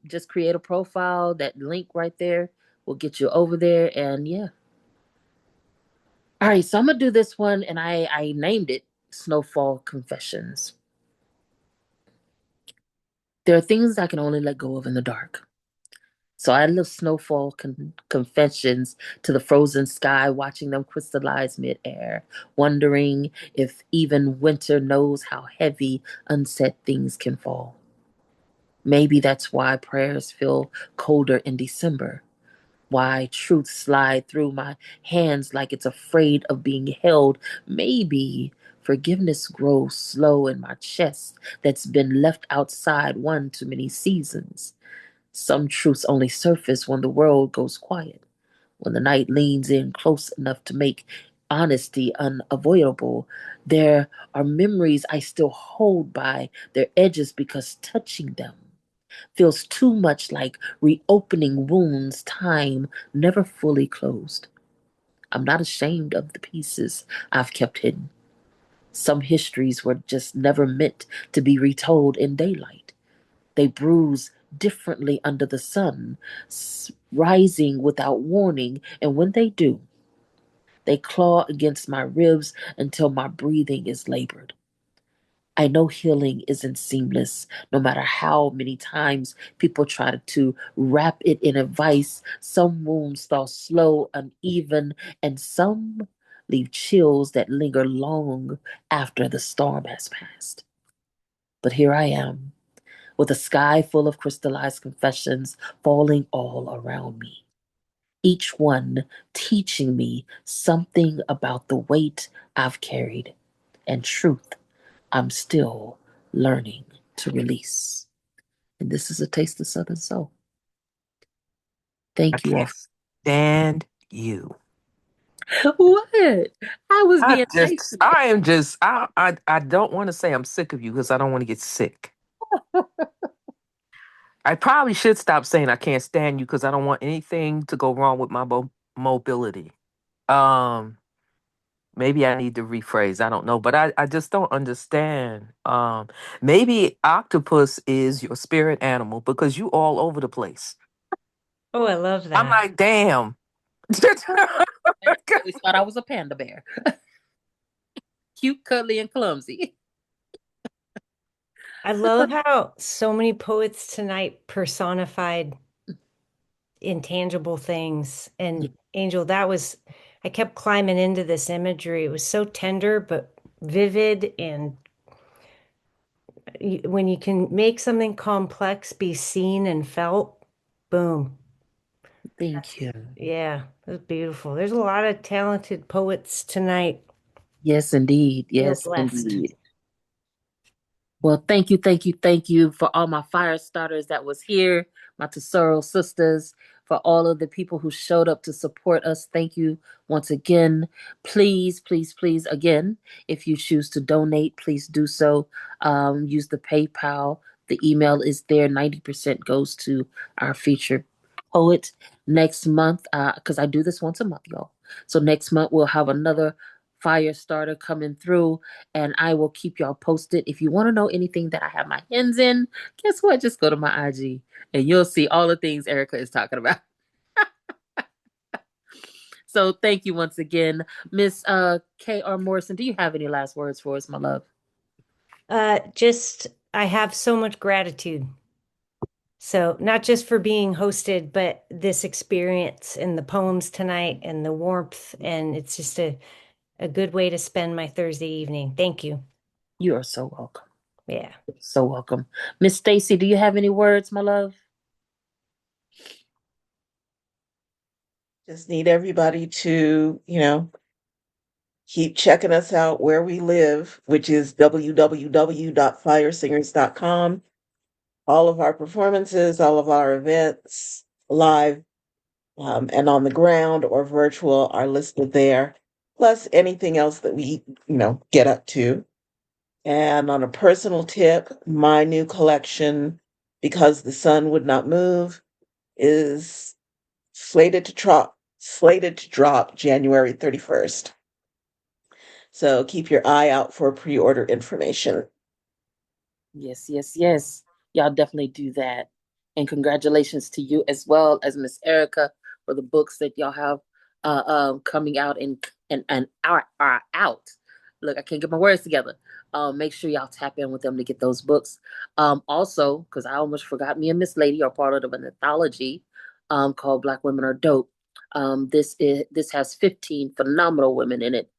Just create a profile. That link right there will get you over there. And yeah. All right. So I'm gonna do this one, and I named it Snowfall Confessions. There are things I can only let go of in the dark. So I live snowfall confessions to the frozen sky, watching them crystallize midair, wondering if even winter knows how heavy unsaid things can fall. Maybe that's why prayers feel colder in December, why truth slide through my hands like it's afraid of being held. Maybe forgiveness grows slow in my chest that's been left outside one too many seasons. Some truths only surface when the world goes quiet, when the night leans in close enough to make honesty unavoidable. There are memories I still hold by their edges because touching them feels too much like reopening wounds time never fully closed. I'm not ashamed of the pieces I've kept hidden. Some histories were just never meant to be retold in daylight. They bruise differently under the sun, rising without warning, and when they do, they claw against my ribs until my breathing is labored. I know healing isn't seamless, no matter how many times people try to wrap it in advice. Some wounds start slow, uneven, and some leave chills that linger long after the storm has passed. But here I am, with a sky full of crystallized confessions falling all around me, each one teaching me something about the weight I've carried and truth I'm still learning to release. And this is a taste of Southern Soul. I Thank you all. can't stand you. What? I was being nice today. I don't want to say I'm sick of you because I don't want to get sick. I probably should stop saying I can't stand you because I don't want anything to go wrong with my mobility. Um, Maybe I need to rephrase. I don't know, but I just don't understand. Maybe octopus is your spirit animal because you all over the place. Oh, I love I'm that. like, damn. I always thought I was a panda bear. Cute, cuddly, and clumsy. I love how so many poets tonight personified intangible things. And Angel, I kept climbing into this imagery. It was so tender, but vivid. And when you can make something complex be seen and felt, boom. Thank you. Yeah, it was beautiful. There's a lot of talented poets tonight. Yes, indeed. Feel Yes, blessed. indeed. Well, thank you, thank you, thank you for all my fire starters that was here, my Tesoro sisters, for all of the people who showed up to support us. Thank you once again. Please, please, please, again, if you choose to donate, please do so. Use the PayPal. The email is there. 90% goes to our featured poet. Next month, because I do this once a month, y'all. So next month we'll have another fire starter coming through, and I will keep y'all posted. If you want to know anything that I have my hands in, guess what? Just go to my IG and you'll see all the things Erica is talking about. So thank you once again. Miss K.R. Morrison, do you have any last words for us, my love? Just, I have so much gratitude. So, not just for being hosted, but this experience and the poems tonight and the warmth. And it's just a good way to spend my Thursday evening. Thank you. You are so welcome. Yeah. So welcome. Miss Stacy, do you have any words, my love? Just need everybody to, Keep checking us out where we live, which is www.firesingers.com. All of our performances, all of our events, live and on the ground or virtual, are listed there, plus anything else that we, get up to. And on a personal tip, my new collection, Because the Sun Would Not Move, is slated to drop January 31st. So keep your eye out for pre-order information. Yes, yes, yes. Y'all definitely do that. And congratulations to you as well as Miss Erica for the books that y'all have coming out and are out. Look, I can't get my words together. Make sure y'all tap in with them to get those books. Also, because I almost forgot, me and Miss Lady are part of an anthology called Black Women Are Dope. This has 15 phenomenal women in it.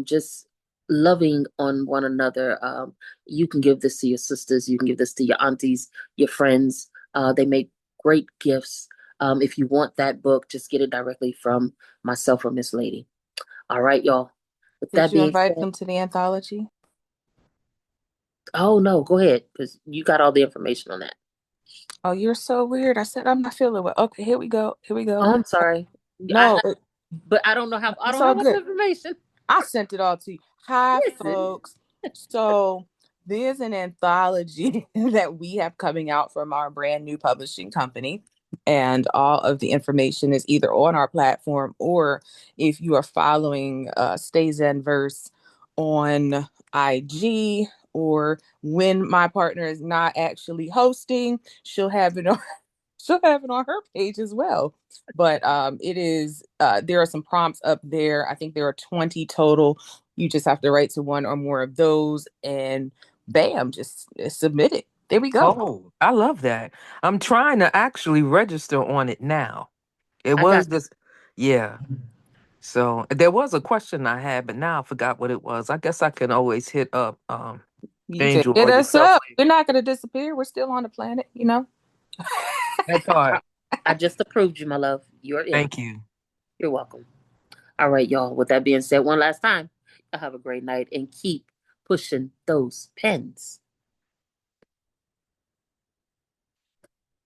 Just loving on one another. You can give this to your sisters, you can give this to your aunties, your friends. They make great gifts. If you want that book, just get it directly from myself or Miss Lady. All right, y'all. With Did that you being invite said, them to the anthology? oh no, go ahead, because you got all the information on that. Oh, you're so weird. I said I'm not feeling well. Okay, here we go. Here we go. Oh, I'm sorry. No, But I don't know how. I it's don't all have all the good. information. I sent it all to you. Hi, Listen. folks. So there's an anthology that we have coming out from our brand new publishing company. And all of the information is either on our platform, or if you are following Stay Zen Verse on IG, or when my partner is not actually hosting, she'll have it on she'll have it on her page as well. But it is there are some prompts up there. I think there are 20 total. You just have to write to one or more of those, and bam, just submit it. There we go. Oh, I love that. I'm trying to actually register on it now. It I got was this, yeah. So there was a question I had, but now I forgot what it was. I guess I can always hit up You can Angel hit or us yourself up. We're later. not going to disappear. We're still on the planet, you know. That part. I, I just approved you, my love. You're in. Thank you. You're welcome. All right, y'all. With that being said, one last time, y'all have a great night and keep pushing those pens.